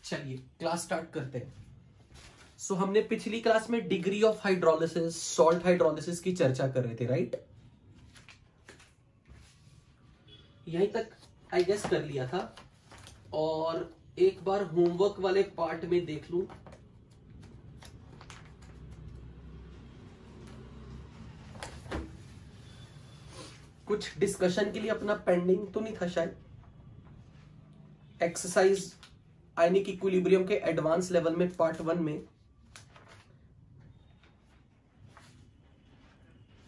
चलिए class start करते हैं। सो हमने पिछली क्लास में degree of hydrolysis, salt hydrolysis की चर्चा कर रहे थे, राइट? यहीं तक आई गेस कर लिया था। और एक बार होमवर्क वाले पार्ट में देख लूं। कुछ डिस्कशन के लिए अपना पेंडिंग तो नहीं था शायद। एक्सरसाइज आयनिक इक्विलिब्रियम के एडवांस लेवल में पार्ट 1 में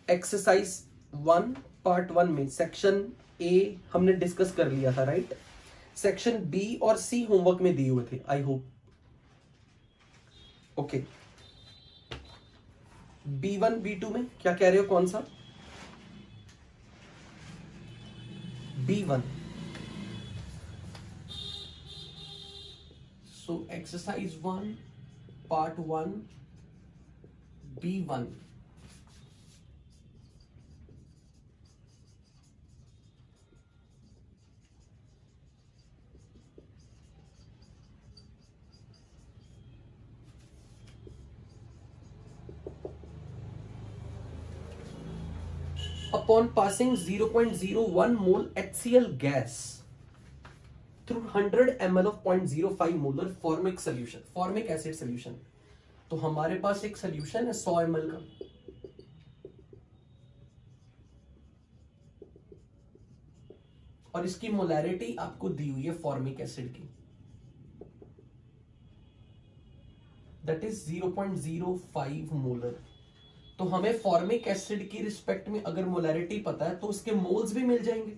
एक्सरसाइज 1 पार्ट 1 में सेक्शन ए हमने डिस्कस कर लिया था, राइट? सेक्शन बी और सी होमवर्क में दिए हुए थे, I hope. Okay, B1 B2 में क्या कह रहे हो, कौन सा? B1। So exercise 1 part 1 B1। Upon passing 0.01 mole HCl gas through 100 ml of 0.05 molar formic solution, formic acid solution, तो हमारे पास एक सोल्यूशन है 100 ml का। और इसकी मोलैरिटी आपको दी हुई है फॉर्मिक एसिड की, दैट इज 0.05 मोलर। तो हमें फॉर्मिक एसिड की रिस्पेक्ट में अगर मोलैरिटी पता है तो उसके मोल्स भी मिल जाएंगे।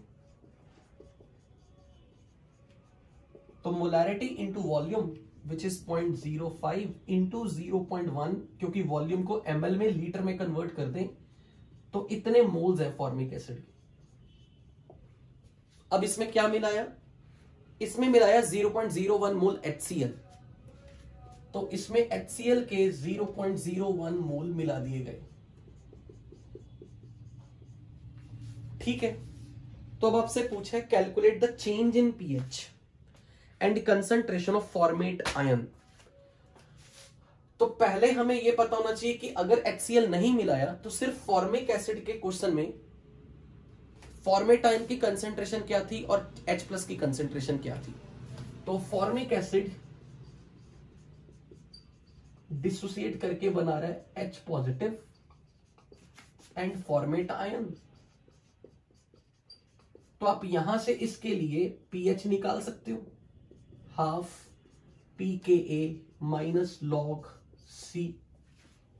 तो molarity into volume which is 0.05 into 0.1, क्योंकि वॉल्यूम को ml में लीटर में कन्वर्ट कर दें तो इतने मोल्स है फॉर्मिक एसिड के। अब इसमें क्या मिलाया? इसमें मिलाया 0.01 मोल HCl। तो इसमें HCl के 0.01 मोल मिला दिए गए, ठीक है? तो अब आपसे पूछा है calculate the change in pH and concentration of format ion. तो पहले हमें यह पता होना चाहिए कि अगर HCl नहीं मिलाया तो सिर्फ फॉर्मिक एसिड के क्वेश्चन में फॉर्मेट आयन की कंसंट्रेशन क्या थी और H+ की कंसंट्रेशन क्या थी। तो फॉर्मिक एसिड डिसोसिएट करके बना रहा है H positive and format ion. तो आप यहां से इसके लिए पीएच निकाल सकते हो, half pKa minus log C।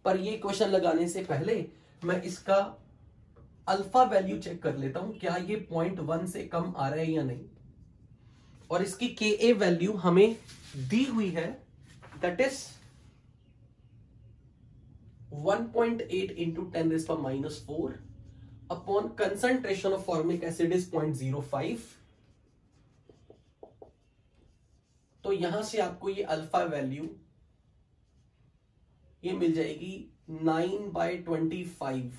पर ये क्वेश्चन लगाने से पहले मैं इसका अल्फा वैल्यू चेक कर लेता हूं, क्या ये 0.1 से कम आ रहा है या नहीं। और इसकी Ka वैल्यू हमें दी हुई है, that is 1.8 into 10⁻⁻⁴ upon concentration of formic acid is 0.05। तो यहां से आपको ये अल्फा वैल्यू ये मिल जाएगी 9/25,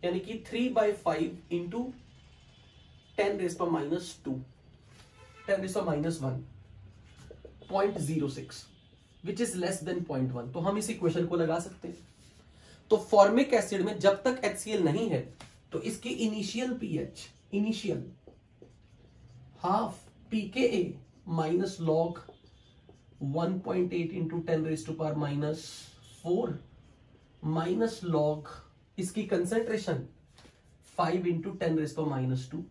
यानी कि 3/5 into 10⁻² 10⁻⁻1 0.06 which is less than 0.1। तो हम इस इक्वेशन को लगा सकते हैं। तो फॉर्मिक एसिड में जब तक HCl नहीं है तो इसकी initial pH, initial half pKa minus log 1.8 into 10⁻⁻⁴ minus log इसकी कंसेंट्रेशन 5 इंटू 10⁻²।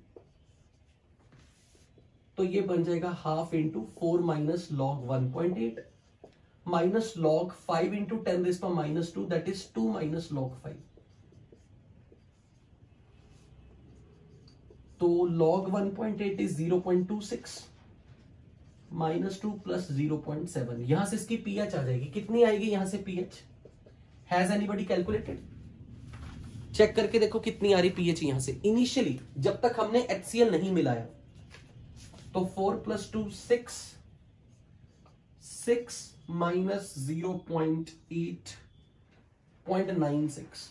तो ये बन जाएगा half into 4 minus log 1.8 minus log 5 into 10⁻², that is 2 minus log 5। तो लॉग 1.8 इज 0.26 माइनस 2 प्लस 0.7। यहां से इसकी पीएच आ जाएगी, कितनी आएगी यहां से pH? Has anybody calculated? Check करके देखो कितनी आ रही पीएच यहां से इनिशियली, जब तक हमने HCl नहीं मिलाया। तो 4 + 2 6 minus 0.8 0.96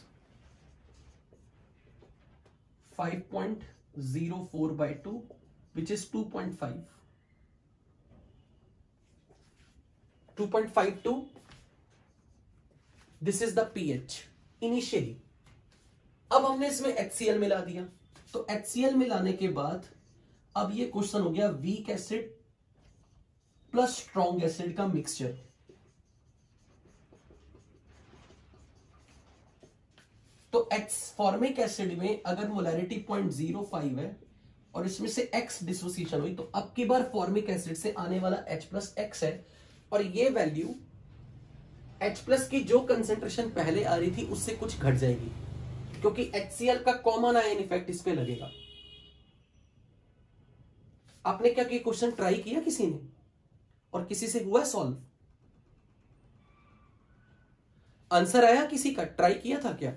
5.04/2 which is 2.5। 2.52, this is the pH initially. अब हमने इसमें HCl मिला दिया, तो HCl मिलाने के बाद अब ये क्वेश्चन हो गया weak acid plus strong acid का मिक्सचर। तो फॉर्मिक एसिड में अगर मोलैरिटी 0.05 है और इसमें से X डिसोसिएशन हुई, तो अब की बार फॉर्मिक एसिड से आने वाला H प्लस X है, और ये वैल्यू H प्लस की जो कंसेंट्रेशन पहले आ रही थी उससे कुछ घट जाएगी, क्योंकि HCl का कॉमन आयन इफेक्ट इस पे लगेगा। आपने क्या किया, क्वेश्चन ट्राई किया किसी ने, और किसी से हुआ सॉल्व? आंसर आया किसी का? ट्राई किया था क्या?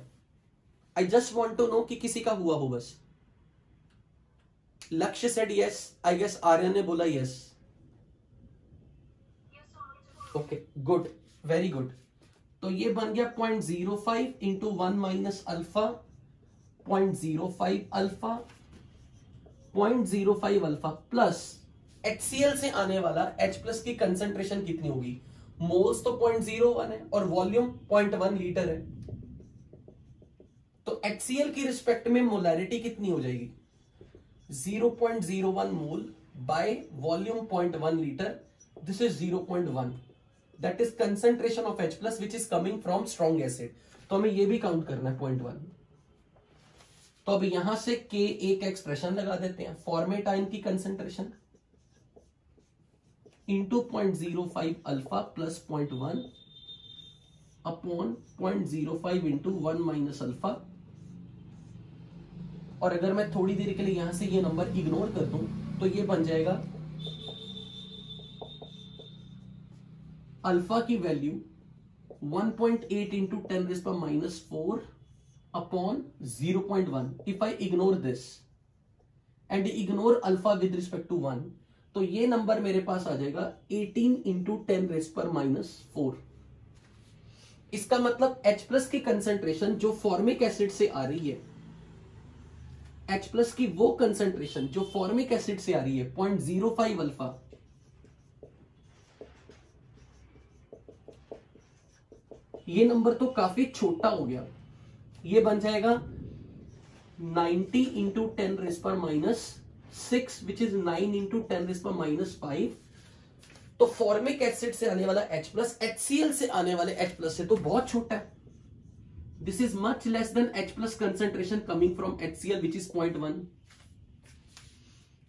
I just want to know कि किसी का हुआ हो बस। Lakshya said yes, I guess Aryan ने बोला yes. Okay good, very good. तो ये बन गया 0.05 into 1 minus alpha, 0.05 alpha, 0.05 alpha plus HCl से आने वाला H प्लस की कंसेंट्रेशन कितनी होगी? मोल्स तो 0.01 है और वॉल्यूम 0.1 लीटर है, तो HCl की रिस्पेक्ट में मोलैरिटी कितनी हो जाएगी? 0.01 mole by volume 0.1 litre, this is 0.1, that is concentration of H plus which is coming from strong acid. तो हमें ये भी काउंट करना है 0.1। तो अब यहां से Ka का एक्सप्रेशन लगा देते हैं, फॉर्मेट आयन की concentration into 0.05 alpha plus 0.1 upon 0.05 into 1 minus alpha. और अगर मैं थोड़ी देर के लिए यहां से ये नंबर इग्नोर कर दूं तो ये बन जाएगा अल्फा की value 1.8 into 10⁻⁻⁴ upon 0.1। If I ignore this and ignore alpha with respect to 1, तो ये नंबर मेरे पास आ जाएगा 18 इंटू 10⁻⁴। इसका मतलब H प्लस की कंसेंट्रेशन जो फॉर्मिक एसिड से आ रही है, H प्लस की वो कंसेंट्रेशन जो फॉर्मिक एसिड से आ रही है 0.05 अल्फा, ये नंबर तो काफी छोटा हो गया, ये बन जाएगा 90 इंटू 10⁻⁻⁶ विच इज 9 इंटू 10⁻⁵। तो फॉर्मिक एसिड से आने वाला H प्लस HCl से आने वाले H प्लस से तो बहुत छोटा है। This is much less than H plus concentration coming from HCl which is 0.1,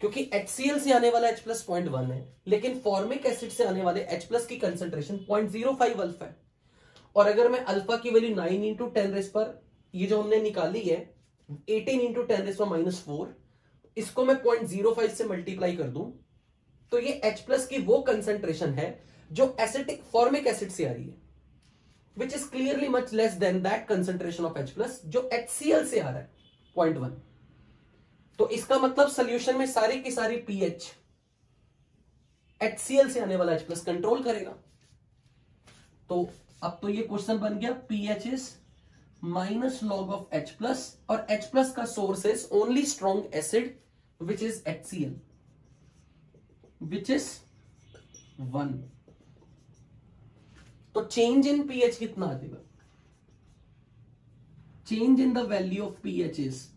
क्योंकि HCl से आने वाला H प्लस 0.1 है, लेकिन फॉर्मिक एसिड से आने वाले H प्लस की कंसेंट्रेशन 0.05 अल्फा है। और अगर मैं अल्फा की वैल्यू 9 इंटू 10 ये जो हमने निकाली है 18 इंटू 10⁻⁴, इसको मैं 0.05 से मल्टीप्लाई कर दूं, तो ये H प्लस की वो कंसेंट्रेशन है जो एसिटिक फॉर्मिक एसिड से आ रही है, which is clearly much less than that concentration of H plus जो HCl से आ रहा है 0.1। तो इसका मतलब सोल्यूशन में सारी की सारी pH HCl से आने वाला H प्लस कंट्रोल करेगा। तो अब तो ये क्वेश्चन बन गया pH is minus log of H plus, और H प्लस का source is only strong acid which is HCl which is 1। तो चेंज इन pH कितना आ जाएगा? Change in the value of pH is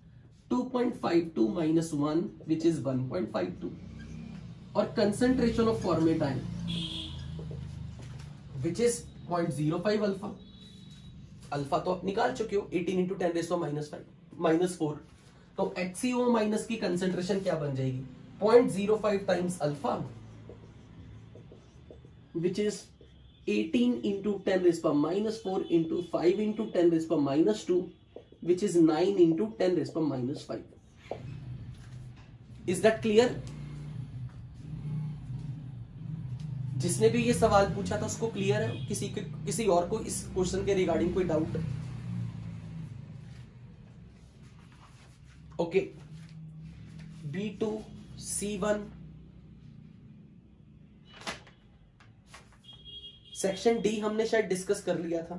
2.52 minus 1 which is 1.52, और concentration of format ion which is 0.05 alpha. Alpha तो आप निकाल चुके हो 18 into 10⁻⁻⁴। तो HCO माइनस की कंसेंट्रेशन क्या बन जाएगी? 0.05 times alpha which is 18 into 10⁻⁴ into 5 into 10⁻⁻2 which is 9 into 10⁻⁵। Is that clear? जिसने भी ये सवाल पूछा था उसको क्लियर है? किसी और को इस क्वेश्चन के रिगार्डिंग कोई doubt? Okay, B2 C1 section D हमने शायद डिस्कस कर लिया था।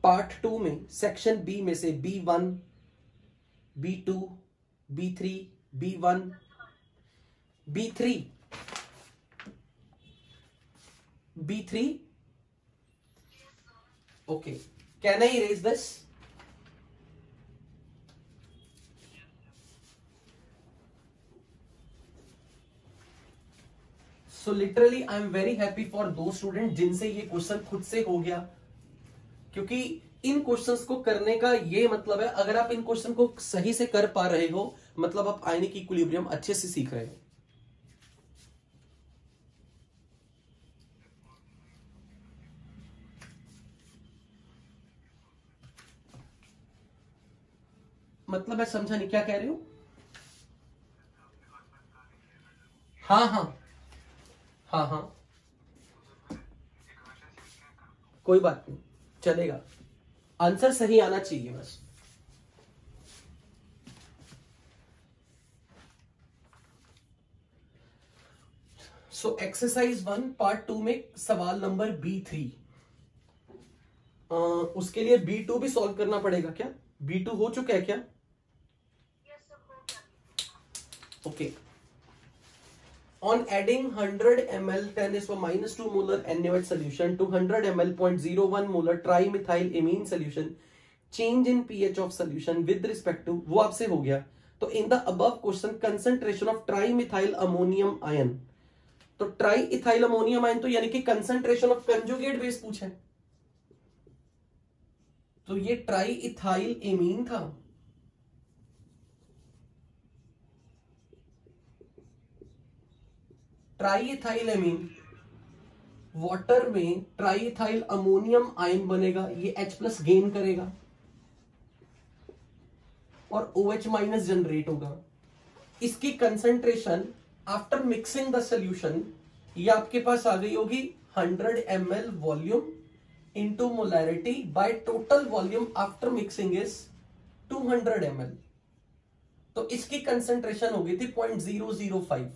पार्ट 2 में सेक्शन बी में से B1 B2 B3 B1 B3 B3? Okay. Can I erase this? So literally I am very happy for those students जिनसे ये क्वेश्चन खुद से हो गया, क्योंकि इन क्वेश्चंस को करने का ये मतलब है, अगर आप इन क्वेश्चन को सही से कर पा रहे हो मतलब आप आयनिक इक्विलिब्रियम अच्छे से सीख रहे हो। मतलब मैं समझा नहीं, क्या कह रहे हो? हाँ हाँ हाँ हाँ, कोई बात नहीं, चलेगा, आंसर सही आना चाहिए बस। सो एक्सरसाइज 1 पार्ट 2 में सवाल नंबर B3, उसके लिए B2 भी सॉल्व करना पड़ेगा क्या? B2 हो चुका है क्या? Okay. On adding 100 ml 10⁻² molar NaOH solution to 100 ml 0.01 molar trimethylamine solution, change in pH of solution with respect to, वो आपसे हो गया। तो in the above question concentration of trimethyl ammonium ion, तो ट्राईइथाइल अमोनियम आयन तो यानी कि concentration of conjugate base पूछा है, तो ये ट्राईइथाइल एमीन था। ट्राईइथाइल एमीन वाटर में ट्राईइथाइल अमोनियम आयन बनेगा, ये H+ गेन करेगा और OH- जनरेट होगा। इसकी concentration after mixing the solution ये आपके पास आ गई होगी 100 ml volume into molarity by total volume after mixing is 200 ml, तो इसकी कंसंट्रेशन हो गई थी 0.005।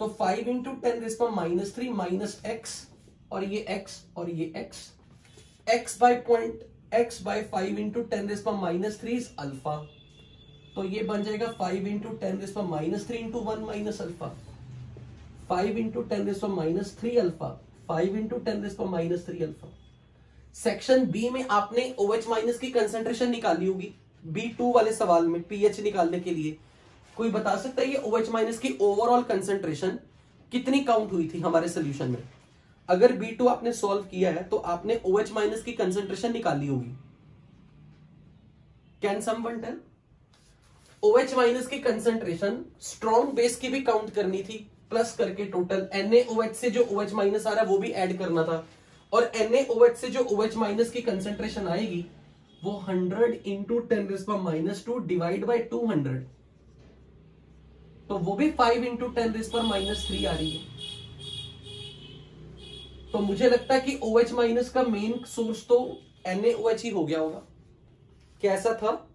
तो 5 इंटू 10⁻³ माइनस x, और ये x और ये x by 5 into 10⁻³ is alpha, तो ये बन जाएगा 5 into 10⁻³ into 1 minus alpha, 5 into 10⁻³ alpha, 5 into 10⁻³ alpha. Section B में आपने OH- की कंसंट्रेशन निकाली होगी B2 वाले सवाल में, पीएच निकालने के लिए कोई बता सकता है ये OH- की ओवरऑल कंसंट्रेशन कितनी काउंट हुई थी हमारे सोल्यूशन में? अगर B2 आपने सॉल्व किया है तो आपने OH- की कंसंट्रेशन निकाली होगी। Can someone tell? OH- की कंसंट्रेशन स्ट्रॉन्ग बेस की भी काउंट करनी थी, प्लस करके टोटल NaOH से जो OH- आ रहा है वो भी ऐड करना था, और NaOH से जो OH- की कंसंट्रेशन आएगी वो 100 इंटू 10⁻² डिवाइड बाय 200, तो वो भी 5 इंटू 10⁻³ आ रही है। तो मुझे लगता है कि OH- का मेन सोर्स तो NaOH ही हो गया होगा। कैसा था?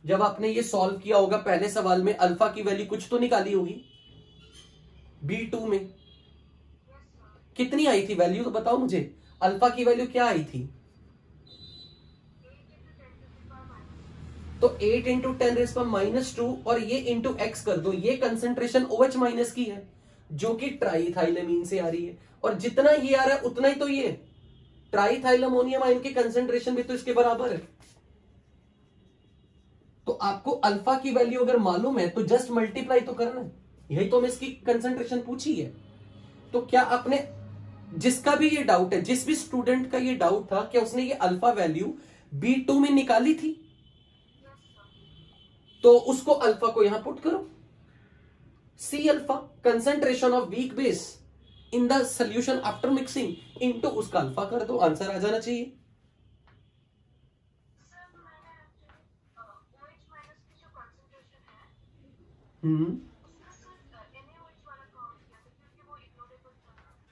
जब आपने ये सॉल्व किया होगा पहले सवाल में अल्फा की वैल्यू कुछ तो निकाली होगी B2 में, कितनी आई थी वैल्यू तो बताओ मुझे, अल्फा की वैल्यू क्या आई थी? तो 8 इंटू 10⁻², और ये इंटू x कर दो, ये कंसंट्रेशन OH- की है जो कि ट्राईइथाइलेमीन से आ रही है, और जितना ये आ रहा है उतना ही तो ये ट्राईइथाइल अमोनियम आयन की कंसंट्रेशन भी तो इसके बराबर है। तो आपको अल्फा की वैल्यू अगर मालूम है तो जस्ट मल्टीप्लाई तो करना है, यही तो हमें इसकी कंसंट्रेशन पूछी है। तो क्या आपने, जिसका भी ये डाउट है, जिस भी स्टूडेंट का ये डाउट था, क्या उसने ये अल्फा वैल्यू B2 में निकाली थी? तो उसको अल्फा को यहां पुट करो, C alpha concentration of weak base in the solution after mixing into उसका अल्फा कर दो, आंसर आ जाना चाहिए।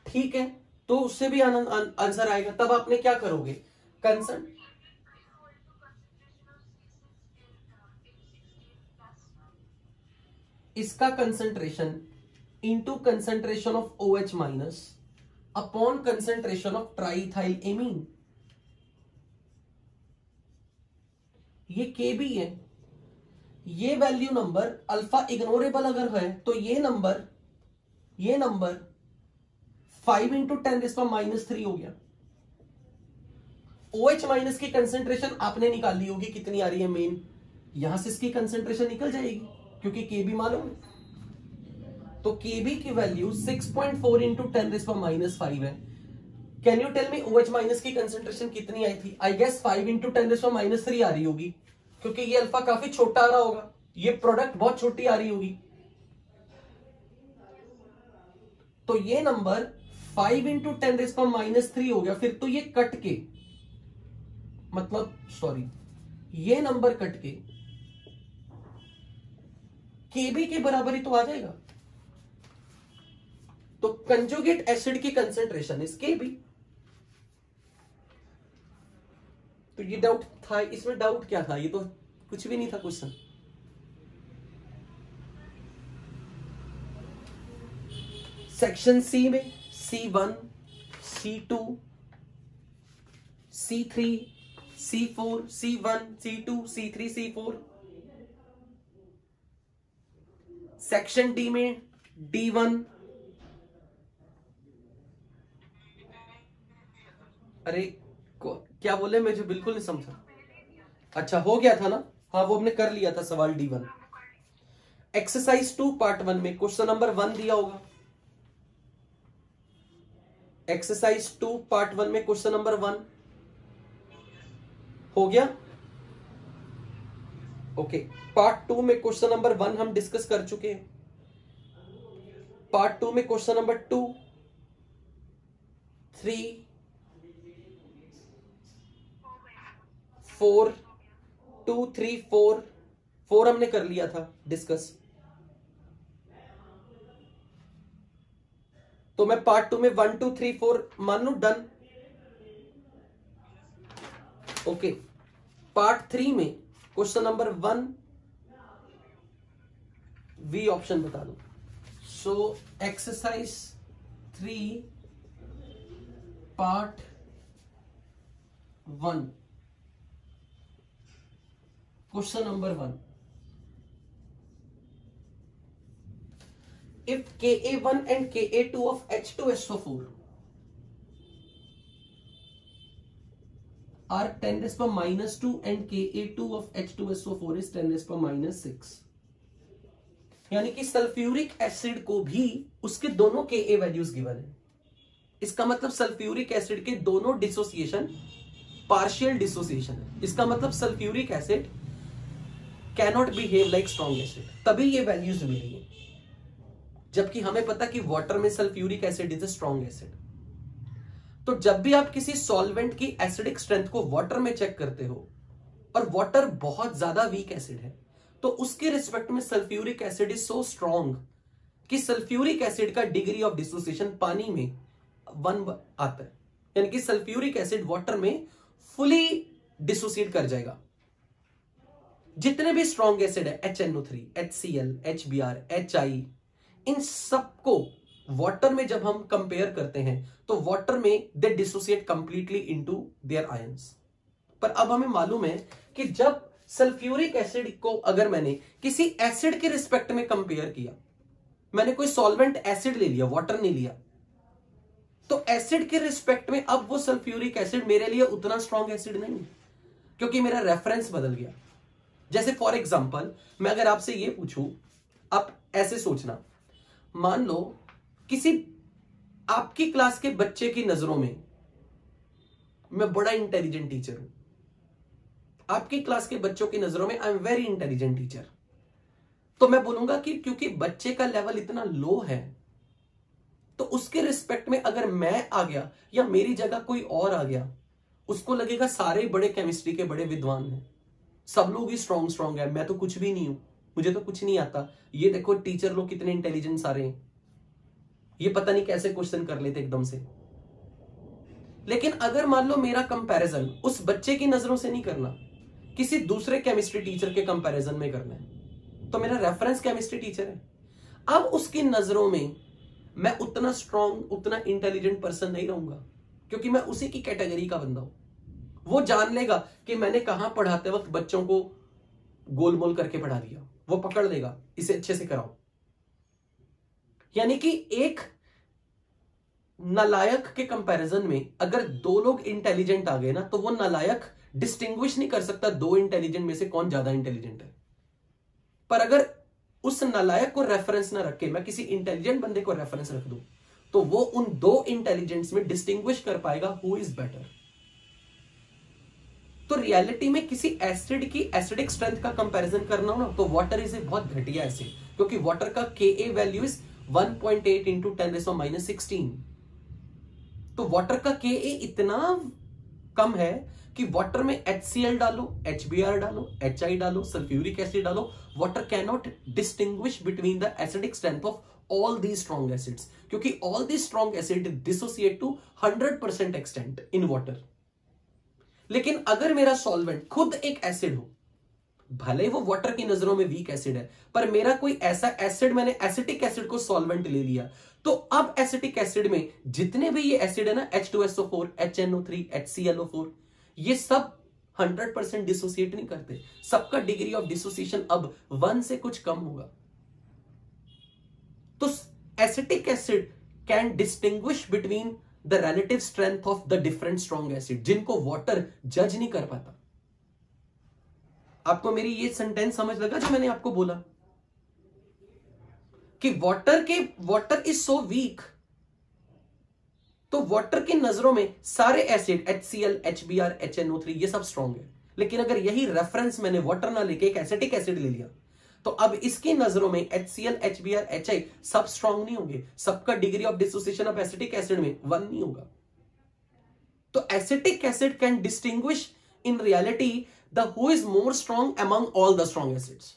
ठीक है, तो उससे भी आंसर आएगा। तब आपने क्या करोगे? कंसंट इसका concentration into concentration of OH- upon concentration of triethyl amine, ये Kb है। ये वैल्यू नंबर अल्फा इग्नोरेबल अगर है तो ये नंबर 5 इंटू 10⁻³ हो गया। OH माइनस की कंसेंट्रेशन आपने निकाल ली होगी, कितनी आ रही है मेन, यहां से इसकी कंसेंट्रेशन निकल जाएगी क्योंकि Kb मालूम है। तो Kb की वैल्यू 6.4 इंटू 10⁻⁵ है। Can you tell me OH minus की कंसेंट्रेशन कितनी आई थी? आई गेस 5 इंटू 10⁻³ आ रही होगी, क्योंकि ये अल्फा काफी छोटा आ रहा होगा, ये प्रोडक्ट बहुत छोटी आ रही होगी। तो ये नंबर 5 इंटू 10⁻³ हो गया। फिर तो ये कट के, मतलब सॉरी, ये नंबर कट के Kb के बराबर ही तो आ जाएगा। तो कंजुगेट एसिड की कंसेंट्रेशन इज Kb। तो ये डाउट था, इसमें डाउट क्या था? ये तो कुछ भी नहीं था क्वेश्चन। सेक्शन सी में C1, C2, C3, C4, C1, C2, C3, C4। Section D में D1, अरे क्या बोले, मुझे बिल्कुल नहीं समझा। अच्छा हो गया था ना, हाँ वो हमने कर लिया था सवाल D1। एक्सरसाइज 2 पार्ट 1 में क्वेश्चन नंबर 1 दिया होगा। एक्सरसाइज 2 पार्ट 1 में क्वेश्चन नंबर 1 हो गया। ओके, पार्ट 2 में क्वेश्चन नंबर 1 हम डिस्कस कर चुके हैं। पार्ट 2 में क्वेश्चन नंबर 2, 3, 4, 2, 3, 4 हमने कर लिया था डिस्कस। तो मैं पार्ट 2 में 1, 2, 3, 4 मान लू डन। ओके, पार्ट 3 में क्वेश्चन नंबर 1 बी ऑप्शन बता दो। So exercise 3 part 1 question number 1, if Ka1 and Ka2 of H2SO4 are 10⁻² and Ka2 of H2SO4 is 10⁻⁶, यानी कि सल्फ्यूरिक एसिड को भी उसके दोनों Ka वैल्यूज गिवन है। इसका मतलब सल्फ्यूरिक एसिड के दोनों डिसोसिएशन पार्शियल डिसोसिएशन है। इसका मतलब sulphuric acid cannot behave like strong acid, तभी ये वैल्यूज मिली है। जबकि हमें पता कि वाटर में sulphuric acid is a strong acid. तो जब भी आप किसी सॉल्वेंट की एसिडिक स्ट्रेंथ को वाटर में चेक करते हो और वाटर बहुत ज्यादा वीक एसिड है, तो उसके रिस्पेक्ट में sulphuric acid is so strong कि सल्फ्यूरिक एसिड का डिग्री ऑफ डिसोसिएशन पानी में 1 आता है, यानी कि सल्फ्यूरिक एसिड वाटर में फुली डिसोसिएट कर जाएगा। जितने भी स्ट्रॉन्ग एसिड है, HNO3, HCl, HBr, HI, इन सबको वाटर में जब हम कंपेयर करते हैं तो वाटर में they dissociate completely into their ions. पर अब हमें मालूम है कि जब सल्फ्यूरिक एसिड को अगर मैंने किसी एसिड के रिस्पेक्ट में कंपेयर किया, मैंने कोई सॉल्वेंट एसिड ले लिया, वाटर नहीं लिया, तो एसिड के रिस्पेक्ट में अब वो सल्फ्यूरिक एसिड मेरे लिए उतना स्ट्रॉन्ग एसिड नहीं है, क्योंकि मेरा रेफरेंस बदल गया। जैसे फॉर एग्जांपल मैं अगर आपसे ये पूछूं, आप ऐसे सोचना, मान लो किसी आपकी क्लास के बच्चे की नजरों में मैं बड़ा इंटेलिजेंट टीचर हूं, आपकी क्लास के बच्चों की नजरों में I am very intelligent teacher, तो मैं बोलूंगा कि क्योंकि बच्चे का लेवल इतना लो है, तो उसके रिस्पेक्ट में अगर मैं आ गया या मेरी जगह कोई और आ गया, उसको लगेगा सारे बड़े केमिस्ट्री के बड़े विद्वान हैं, सब लोग ही स्ट्रॉन्ग है, मैं तो कुछ भी नहीं हूं, मुझे तो कुछ नहीं आता। ये देखो टीचर लोग कितने इंटेलिजेंट सारे हैं, ये पता नहीं कैसे क्वेश्चन कर लेते एकदम से। लेकिन अगर मान लो मेरा कंपैरिजन उस बच्चे की नजरों से नहीं करना, किसी दूसरे केमिस्ट्री टीचर के कंपैरिजन में करना है, तो मेरा रेफरेंस केमिस्ट्री टीचर है। अब उसकी नजरों में मैं उतना स्ट्रॉन्ग, उतना इंटेलिजेंट पर्सन नहीं रहूंगा, क्योंकि मैं उसी की कैटेगरी का बंदा हूं। वो जान लेगा कि मैंने कहां पढ़ाते वक्त बच्चों को गोलमोल करके पढ़ा दिया, वो पकड़ लेगा, इसे अच्छे से कराओ। यानी कि एक नालायक के कंपैरिजन में अगर दो लोग इंटेलिजेंट आ गए ना, तो वो नालायक डिस्टिंग्विश नहीं कर सकता दो इंटेलिजेंट में से कौन ज्यादा इंटेलिजेंट है। पर अगर उस नालायक को रेफरेंस ना रख के मैं किसी इंटेलिजेंट बंदे को रेफरेंस रख दूं, तो वो उन दो इंटेलिजेंट्स में डिस्टिंग्विश कर पाएगा हु इज बेटर। तो रियलिटी में किसी एसिड की एसिडिक स्ट्रेंथ का कंपैरिजन करना हो ना, तो वाटर इज ए बहुत घटिया एसिड, क्योंकि वाटर का Ka वैल्यू इज 1.8 इंटू 10⁻16। तो वाटर का Ka इतना कम है कि वाटर में HCl डालो, HBr डालो, HI डालो, सल्फ्यूरिक एसिड डालो, water can not distinguish between the acidic strength of all these strong acids, क्योंकि all these strong acids dissociate to 100% extent in water। लेकिन अगर मेरा सॉल्वेंट खुद एक एसिड हो, भले वो वाटर की नजरों में वीक एसिड है, पर मेरा कोई ऐसा एसिड, मैंने एसिटिक एसिड को सॉल्वेंट ले लिया, तो अब एसिटिक एसिड में जितने भी ये एसिड है ना, H2SO4, HNO3, HClO4, ये सब 100% डिसोसिएट नहीं करते, सबका डिग्री ऑफ डिसोसिएशन अब 1 से कुछ कम होगा। तो acetic acid can distinguish between the relative strength of the different strong acid, जिनको वाटर जज नहीं कर पाता। आपको मेरी ये सेंटेंस समझ लगा जो मैंने आपको बोला कि वाटर इज सो वीक, तो वाटर की नजरों में सारे एसिड HCl, HBr, HNO3 ये सब स्ट्रॉन्ग है। लेकिन अगर यही रेफरेंस मैंने वाटर ना लेके एक एसिटिक एसिड ले लिया, तो अब इसकी नजरों में HCl, HBr, HI सब स्ट्रॉन्ग नहीं होंगे, सबका degree of dissociation of acetic acid में 1 नहीं होगा। तो acetic acid can distinguish in reality the who is more strong among all the strong acids.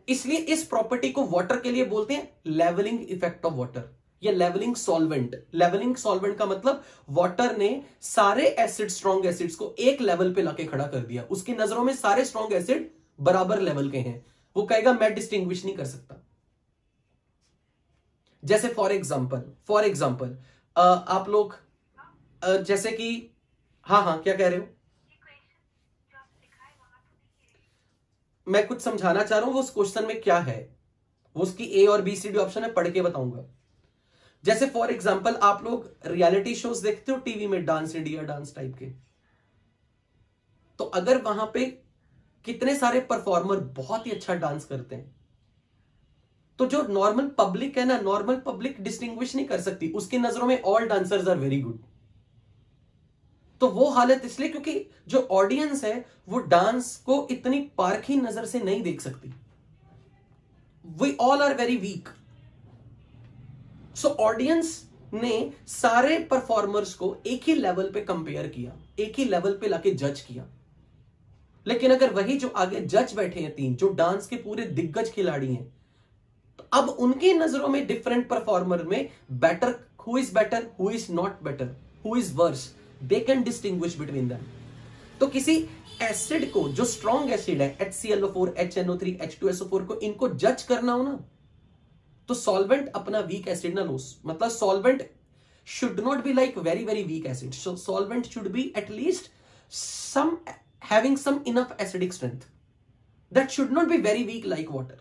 इसलिए इस प्रॉपर्टी को वाटर के लिए बोलते हैं लेवलिंग इफेक्ट ऑफ वाटर या लेवलिंग सॉल्वेंट। लेवलिंग सॉल्वेंट का मतलब वाटर ने सारे एसिड, स्ट्रॉन्ग एसिड्स को एक लेवल पे लाके खड़ा कर दिया। उसकी नजरों में सारे स्ट्रॉन्ग एसिड बराबर लेवल के हैं, वो कहेगा मैं डिस्टिंग्विश नहीं कर सकता। जैसे फॉर एग्जांपल आप लोग जैसे कि हाँ क्या कह रहे हो? मैं कुछ समझाना चाह रहा हूं, वो उस क्वेश्चन में क्या है, वो उसकी ए और बी सी डी ऑप्शन है, पढ़ के बताऊंगा। जैसे फॉर एग्जांपल आप लोग रियलिटी शोज देखते हो टीवी में, डांस इंडिया, डांस टाइप के, तो अगर वहां पे कितने सारे परफॉर्मर बहुत ही अच्छा डांस करते हैं, तो जो नॉर्मल पब्लिक है ना, नॉर्मल पब्लिक डिस्टिंग्विश नहीं कर सकती, उसकी नजरों में all dancers are very good. तो वो हालत इसलिए क्योंकि जो ऑडियंस है वो डांस को इतनी पारखी नजर से नहीं देख सकती। We all are very weak. So audience ने सारे परफॉर्मर्स को एक ही लेवल पे कंपेयर किया, एक ही लेवल पे लाके जज किया। लेकिन अगर वही जो आगे जज बैठे हैं 3, जो डांस के पूरे दिग्गज खिलाड़ी हैं, तो अब उनकी नजरों में डिफरेंट परफॉर्मर में better, who is better, who is not better, who is worse, they can distinguish between them. तो किसी एसिड को, जो स्ट्रॉन्ग एसिड है HClO4, HNO3, H2SO4 को, इनको जज करना हो ना, तो सॉल्वेंट अपना वीक एसिड ना लो। मतलब solvent should not be like very very weak acid, so solvent should be at least some having some enough acidic strength that should not be very weak like water।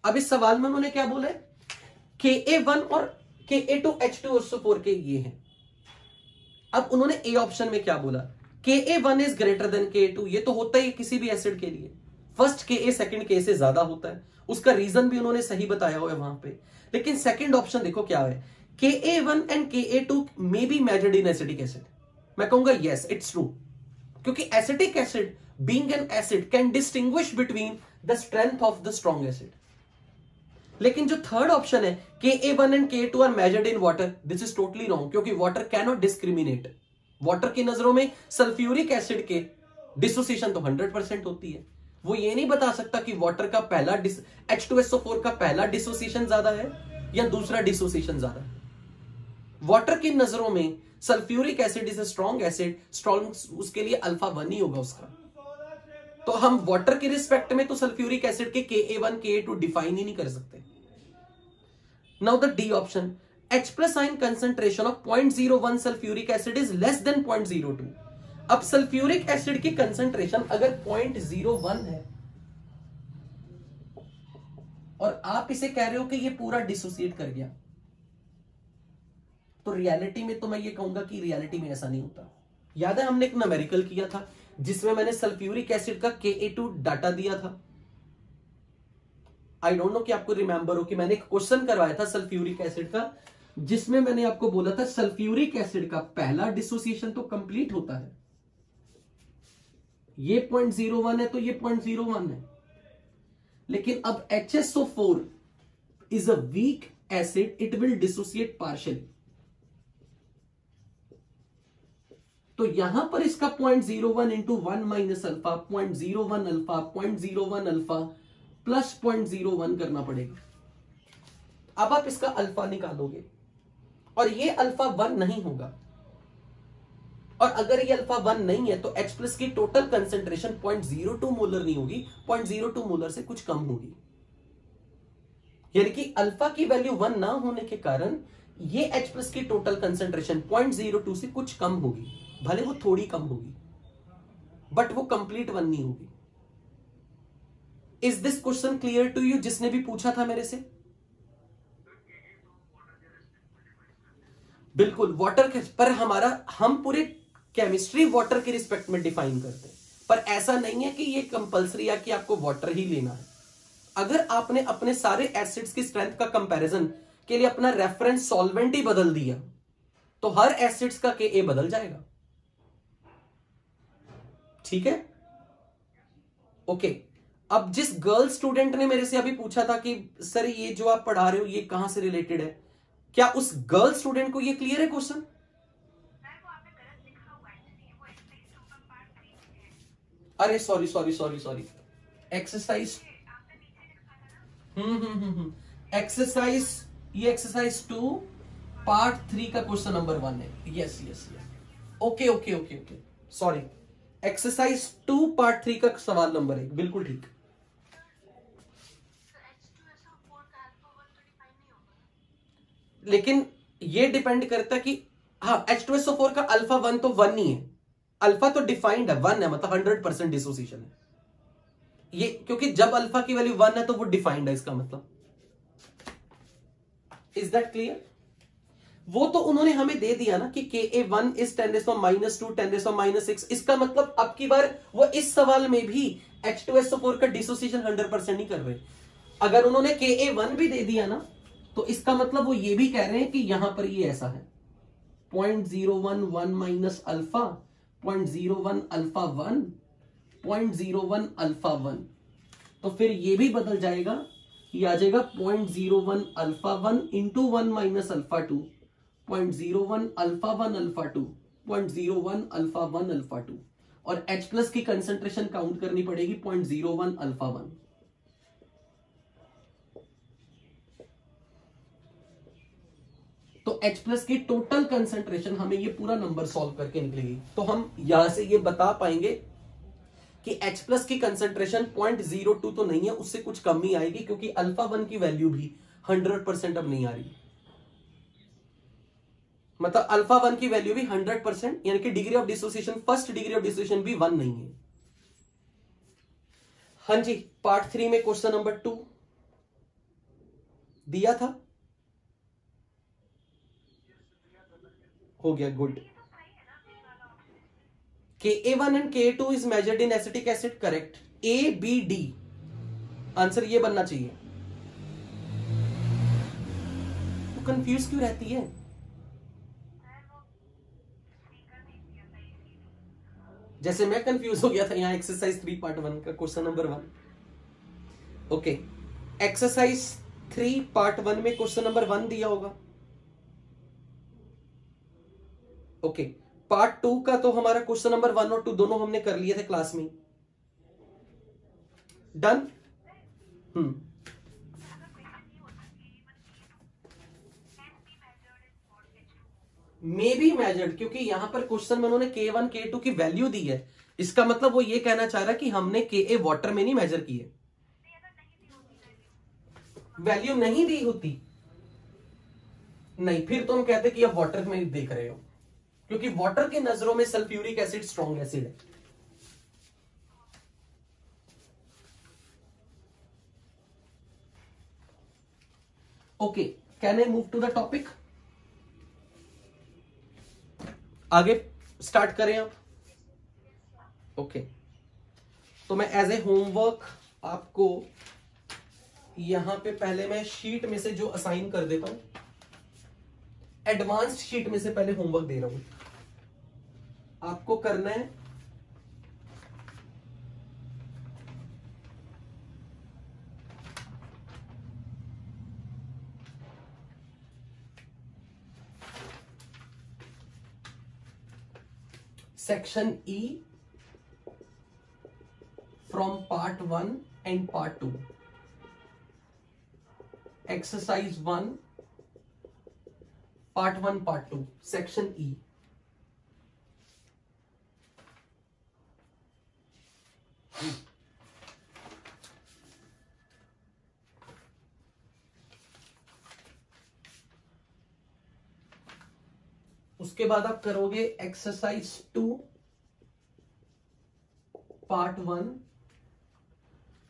अब इस सवाल में उन्होंने क्या बोला है, Ka1 और Ka2 H2SO4 के ये हैं। अब उन्होंने ए ऑप्शन में क्या बोला, Ka1 is greater than Ka2। ये तो होता ही किसी भी एसिड के लिए, फर्स्ट Ka सेकंड Ka से ज्यादा होता है, उसका रीजन भी उन्होंने सही बताया हुआ है वहां पे। लेकिन सेकंड ऑप्शन देखो क्या है, Ka1 and Ka2 may be measured in acidic acid. मैं कहूंगा यस इट्स ट्रू, क्योंकि acetic acid being an acid can distinguish between the strength of the strong acid. लेकिन जो थर्ड ऑप्शन है Ka1 and Ka2 are measured in water, this is totally wrong, क्योंकि water can not discriminate. Water की नजरों में sulphuric acid के dissociation तो 100% होती है, वो ये नहीं बता सकता कि वाटर का पहला H2SO4 का पहला डिसोसिएशन ज्यादा है या दूसरा डिसोसिएशन ज्यादा है। वाटर की नजरों में sulphuric acid is a strong acid, strong उसके लिए अल्फा 1 ही होगा उसका। तो हम वाटर के रिस्पेक्ट में तो सल्फ्यूरिक एसिड के Ka1 Ka2 डिफाइन ही नहीं कर सकते। Now the D option, H+ ion concentration of 0.01 sulphuric acid is less than 0.02। अब सल्फ्यूरिक एसिड की कंसंट्रेशन अगर 0.01 है और आप इसे कह रहे हो कि ये पूरा डिसोसिएट कर गया, तो रियलिटी में तो मैं ये कहूंगा कि रियलिटी में ऐसा नहीं होता। याद है हमने एक न्यूमेरिकल किया था जिसमें मैंने सल्फ्यूरिक एसिड का Ka2 डाटा दिया था। आई डोंट नो कि आपको रिमेंबर हो कि मैंने एक क्वेश्चन करवाया था सल्फ्यूरिक एसिड का, जिसमें मैंने आपको बोला था सल्फ्यूरिक एसिड का पहला डिसोसिएशन तो कंप्लीट होता है, ये 0.01 है तो ये 0.01 है, लेकिन अब HSO4 is a weak acid, it will dissociate partially. तो यहां पर इसका 0.01 into 1 minus alpha, 0.01 alpha, 0.01 alpha plus 0.01 करना पड़ेगा। अब आप इसका अल्फा निकालोगे और ये अल्फा 1 नहीं होगा, और अगर ये अल्फा 1 नहीं है तो H प्लस की टोटल कंसेंट्रेशन 0.02 मोलर नहीं होगी, 0.02 मोलर से कुछ कम होगी। यानी कि अल्फा की वैल्यू 1 ना होने के कारण ये H प्लस की टोटल कंसेंट्रेशन 0.02 से कुछ कम होगी, भले वो थोड़ी कम होगी बट वो कंप्लीट 1 नहीं होगी। Is this question clear to you, जिसने भी पूछा था मेरे से? बिल्कुल, वाटर के पर हम पूरे केमिस्ट्री वाटर के रिस्पेक्ट में डिफाइन करते हैं, पर ऐसा नहीं है कि ये कंपलसरी है कि आपको वाटर ही लेना है। अगर आपने अपने सारे एसिड्स की स्ट्रेंथ का कंपैरिजन के लिए अपना रेफरेंस सॉल्वेंट ही बदल दिया तो हर एसिड्स का Ka बदल जाएगा। ठीक है, ओके। अब जिस गर्ल स्टूडेंट ने मेरे से अभी पूछा था कि सर ये जो आप पढ़ा रहे हो ये कहां से रिलेटेड है, क्या उस गर्ल स्टूडेंट को ये क्लियर है क्वेश्चन? अरे sorry sorry sorry sorry, exercise exercise, ये एक्सरसाइज 2 पार्ट 3 का क्वेश्चन नंबर 1 है। Yes yes yes, okay okay okay okay, sorry, exercise 2 part 3 का सवाल नंबर 1, बिल्कुल ठीक। लेकिन ये डिपेंड करता है कि हाँ, H2SO4 का अल्फा 1 तो 1 नहीं है, अल्फा तो डिफाइंड है, 1 है, मतलब 100% डिसोसिएशन है ये, क्योंकि जब अल्फा की वैल्यू 1 है तो वो डिफाइंड है, इसका मतलब। Is that clear? वो तो उन्होंने हमें दे दिया ना कि Ka1 इज 10⁻², 10⁻6, इसका मतलब अब की बार वो इस सवाल में भी H2SO4 का डिसोसिएशन 100% नहीं कर रहे। अगर उन्होंने Ka1 भी दे दिया ना तो इसका मतलब वो ये भी कह रहे हैं कि यहां पर ये ऐसा है 0.011 माइनस अल्फा, 0.01 अल्फा 1, 0.01 अल्फा 1, तो फिर ये भी बदल जाएगा, ये आ जाएगा 0.01 alpha 1 into 1 minus alpha 2, 0.01 alpha 1 alpha 2, 0.01 alpha 1 alpha 2, और H प्लस की कंसेंट्रेशन काउंट करनी पड़ेगी 0.01 अल्फा 1। तो H प्लस की टोटल कंसेंट्रेशन हमें ये पूरा नंबर सॉल्व करके निकलेगी, तो हम यहां से ये बता पाएंगे कि H प्लस की कंसेंट्रेशन 0.02 तो नहीं है, उससे कुछ कम ही आएगी, क्योंकि अल्फा 1 की वैल्यू भी 100% अब नहीं आ रही, मतलब अल्फा 1 की वैल्यू भी 100%, यानी कि degree of dissociation, first degree of dissociation भी 1 नहीं है। हाँ जी, पार्ट 3 में क्वेश्चन नंबर 2 दिया था, हो गया, good. Ka1 and Ka2 is measured in acetic acid, correct? A, B, D, answer ये बनना चाहिए। तो कंफ्यूज क्यों रहती है? जैसे मैं कंफ्यूज हो गया था यहां एक्सरसाइज 3 पार्ट 1 का question number 1। Okay, exercise 3 part 1 में क्वेश्चन नंबर 1 दिया होगा। ओके, पार्ट 2 का तो हमारा क्वेश्चन नंबर 1 और 2 दोनों हमने कर लिए थे क्लास में। डन। मे बी मेजर्ड, क्योंकि यहां पर क्वेश्चन में उन्होंने K1 K2 की वैल्यू दी है, इसका मतलब वो ये कहना चाह रहा है कि हमने Ka वाटर में नहीं मेजर की है। वैल्यू नहीं दी होती नहीं, फिर तो हम कहते कि आप वाटर में देख रहे हो, क्योंकि वाटर के नजरों में सल्फ्यूरिक एसिड स्ट्रॉन्ग एसिड है। Okay, can I move to the topic? आगे स्टार्ट करें आप? ओके तो मैं एज ए होमवर्क आपको यहां पे पहले मैं शीट में से जो असाइन कर देता हूं, एडवांस्ड शीट में से पहले होमवर्क दे रहा हूं, आपको करना है section E from part 1 and part 2, exercise 1 part 1 part 2, section E. उसके बाद आप करोगे exercise 2 part 1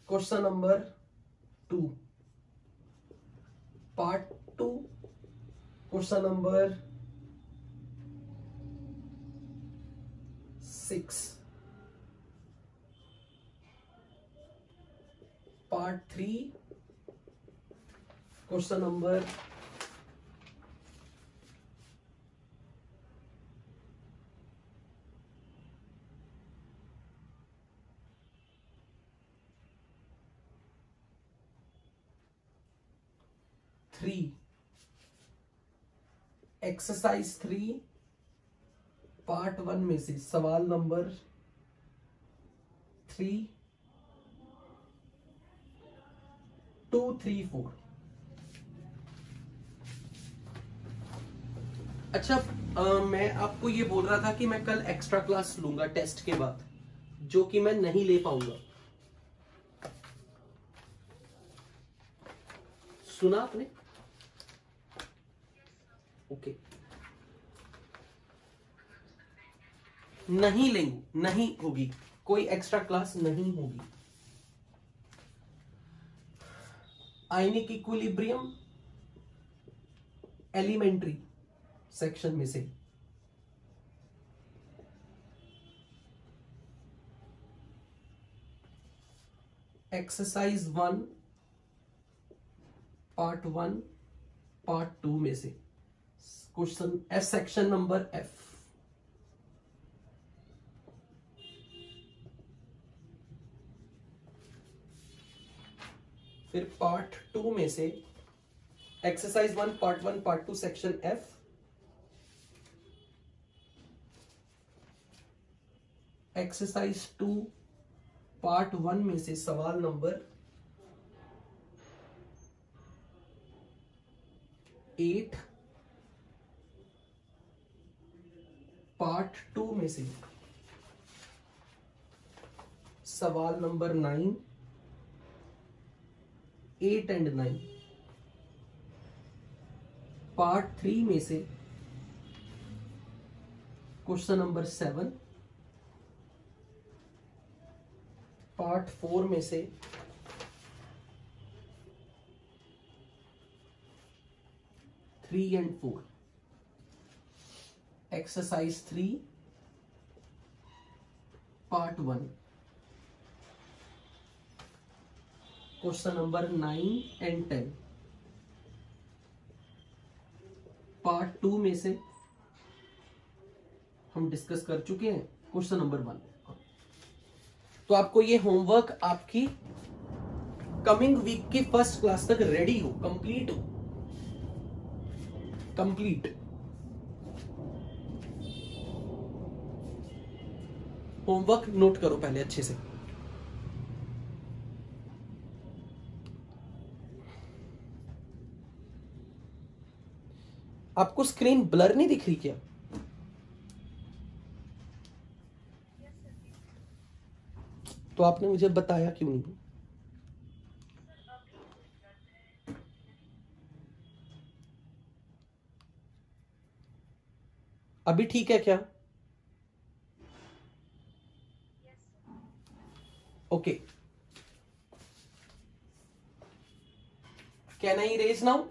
question number 2, part 2 question number 6, part 3 question number 3, exercise 3 part 1 में से सवाल नंबर 3, 2, 3, 4। अच्छा मैं आपको ये बोल रहा था कि मैं कल एक्स्ट्रा क्लास लूंगा टेस्ट के बाद, जो कि मैं नहीं ले पाऊंगा। सुना आपने? ओके नहीं लेंगे, नहीं होगी, कोई एक्स्ट्रा क्लास नहीं होगी। आयनिक इक्विलिब्रियम एलिमेंट्री सेक्शन में से एक्सरसाइज 1 पार्ट 1 पार्ट 2 में से question F, section number F. फिर पार्ट 2 में से exercise 1 part 1 part 2 section F, exercise 2 part 1 में से सवाल नंबर 8, पार्ट 2 में से सवाल नंबर 9, 8 एंड 9, पार्ट 3 में से क्वेश्चन नंबर 7, पार्ट 4 में से three and 4, exercise 3 part 1 question number 9 and 10, part 2 में से हम डिस्कस कर चुके हैं क्वेश्चन नंबर 1। तो आपको ये होमवर्क आपकी कमिंग वीक की फर्स्ट क्लास तक रेडी हो, कंप्लीट हो, कंप्लीट। होमवर्क नोट करो पहले अच्छे से। आपको स्क्रीन ब्लर नहीं दिख रही क्या? तो आपने मुझे बताया क्यों नहीं? अभी ठीक है क्या? Okay, can I erase now?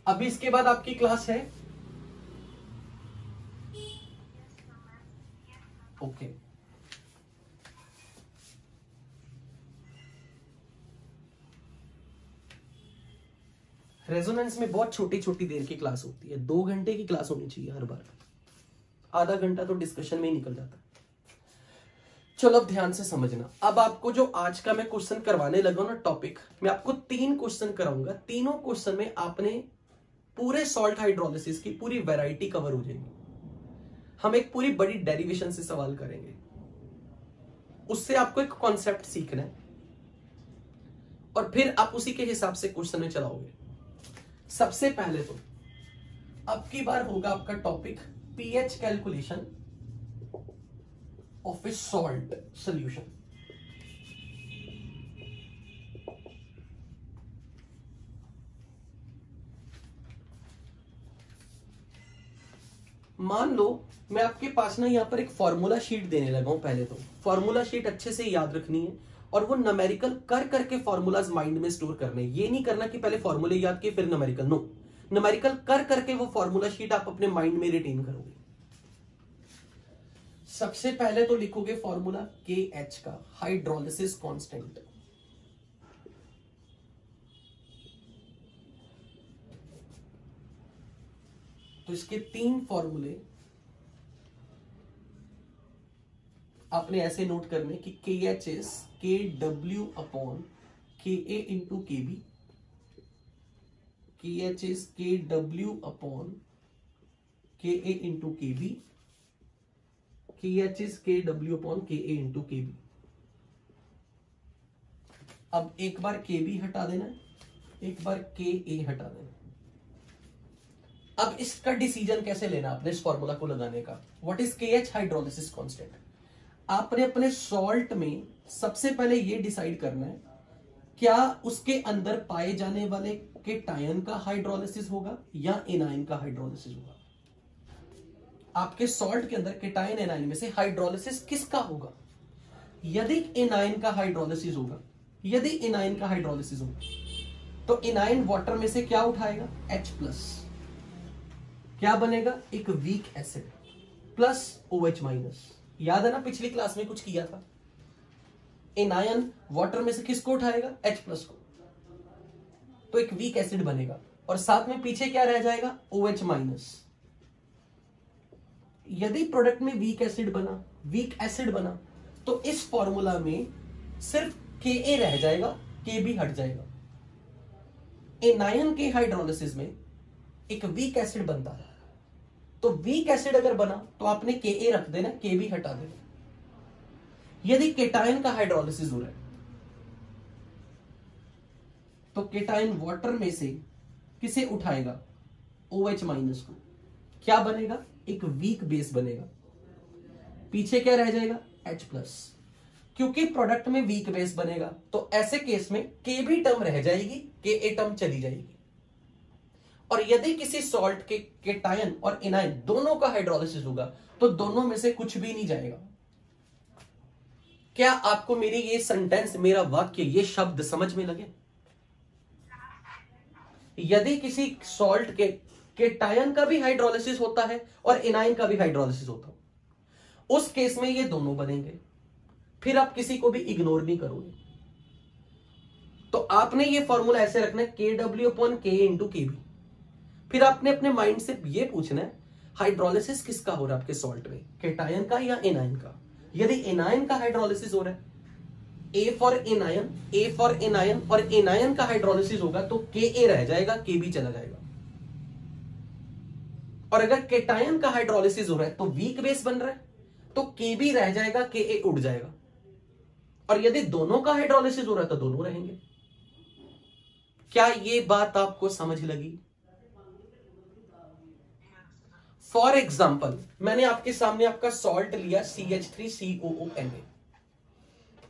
अभी इसके बाद आपकी क्लास है? ओके। रेजोनेंस में बहुत छोटी छोटी देर की क्लास होती है, 2 घंटे की क्लास होनी चाहिए हर बार, आधा घंटा तो डिस्कशन में ही निकल जाता है। चलो अब ध्यान से समझना। अब आपको जो आज का मैं क्वेश्चन करवाने लगा ना टॉपिक, मैं आपको 3 क्वेश्चन कराऊंगा। तीनों क्वेश्चन में आपने पूरे सॉल्ट हाइड्रोलिसिस की पूरी वैरायटी कवर हो जाएगी। हम एक पूरी बड़ी डेरिवेशन से सवाल करेंगे, उससे आपको एक कॉन्सेप्ट सीखना है और फिर आप उसी के हिसाब से क्वेश्चन में चलाओगे। सबसे पहले तो अब की बार होगा आपका topic pH calculation of A salt solution. मान लो मैं आपके पास ना यहां पर एक फॉर्मूला शीट देने लगा हूं। पहले तो फॉर्मूला शीट अच्छे से याद रखनी है और वो न्यूमेरिकल कर करके फॉर्मूलाज माइंड में स्टोर करने। ये नहीं करना कि पहले फॉर्मूले याद किए फिर न्यूमेरिकल, नो, न्यूमेरिकल कर करके वो फॉर्मूला शीट आप अपने माइंड में रिटेन करोगे। सबसे पहले तो लिखोगे फॉर्मूला KH का, हाइड्रोलिसिस कांस्टेंट। तो इसके 3 फॉर्मूले आपने ऐसे नोट करने कि KH is KW upon KA into KB, KH is KW upon KA into KB, KH is KW upon KA into KB। अब एक बार KB हटा देना, एक बार KA हटा देना। अब इसका डिसीजन कैसे लेना आपने इस फॉर्मूला को लगाने का? What is KH? Hydrolysis constant. आपने अपने सॉल्ट में सबसे पहले यह डिसाइड करना है क्या उसके अंदर पाए जाने वाले केटायन का हाइड्रोलिसिस होगा या एनायन का हाइड्रोलिसिस होगा। आपके सॉल्ट के अंदर केटायन एनायन में से हाइड्रोलिसिस किसका होगा? यदि एनायन का हाइड्रोलिसिस होगा, यदि एनायन का हाइड्रोलिसिस होगा तो एनायन वाटर में से क्या उठाएगा? H+। क्या बनेगा? एक वीक एसिड प्लस OH-। याद है ना पिछली क्लास में कुछ किया था? एनायन वाटर में से किसको उठाएगा? H+ को, तो एक वीक एसिड बनेगा और साथ में पीछे क्या रह जाएगा? OH-। यदि प्रोडक्ट में वीक एसिड बना तो इस फॉर्मूला में सिर्फ Ka रह जाएगा, Kb हट जाएगा। एनायन के हाइड्रोलिसिस में एक वीक एसिड बनता है, तो वीक एसिड अगर बना तो आपने Ka रख देना, Kb हटा देना। यदि केटायन का हाइड्रोलिसिस हो रहा है तो केटायन वाटर में से किसे उठाएगा? OH- को। क्या बनेगा? एक वीक बेस बनेगा, पीछे क्या रह जाएगा? H+। क्योंकि प्रोडक्ट में वीक बेस बनेगा तो ऐसे केस में Kb टर्म रह जाएगी, Ka टर्म चली जाएगी। और यदि किसी सॉल्ट के केटायन और एनायन दोनों का हाइड्रोलिसिस होगा तो दोनों में से कुछ भी नहीं जाएगा। क्या आपको मेरी ये सेंटेंस, मेरा वाक्य, ये शब्द समझ में लगे? यदि किसी सॉल्ट के केटायन का भी हाइड्रोलिसिस होता है और एनायन का भी हाइड्रोलिसिस होता है, उस केस में ये दोनों बनेंगे, फिर आप किसी को भी इग्नोर नहीं करोगे। तो आपने ये फॉर्मूला ऐसे रखना है KW upon Ka into KB। फिर आपने अपने माइंड से ये पूछना है हाइड्रोलिसिस किसका हो रहा है आपके सॉल्ट में, केटायन का या एनायन का। यदि एनायन का हाइड्रोलिसिस हो रहा है, A फॉर एनायन और एनायन का हाइड्रोलिसिस होगा तो Ka रह जाएगा, Kb चला जाएगा। और अगर केटायन का हाइड्रोलिसिस हो रहा है तो वीक बेस बन रहा है तो Kb रह जाएगा, Ka उड़ जाएगा। और यदि दोनों का हाइड्रोलिसिस हो रहा है तो दोनों रहेंगे। क्या ये बात आपको समझ लगी? फॉर एग्जाम्पल मैंने आपके सामने आपका सॉल्ट लिया CH3COONA।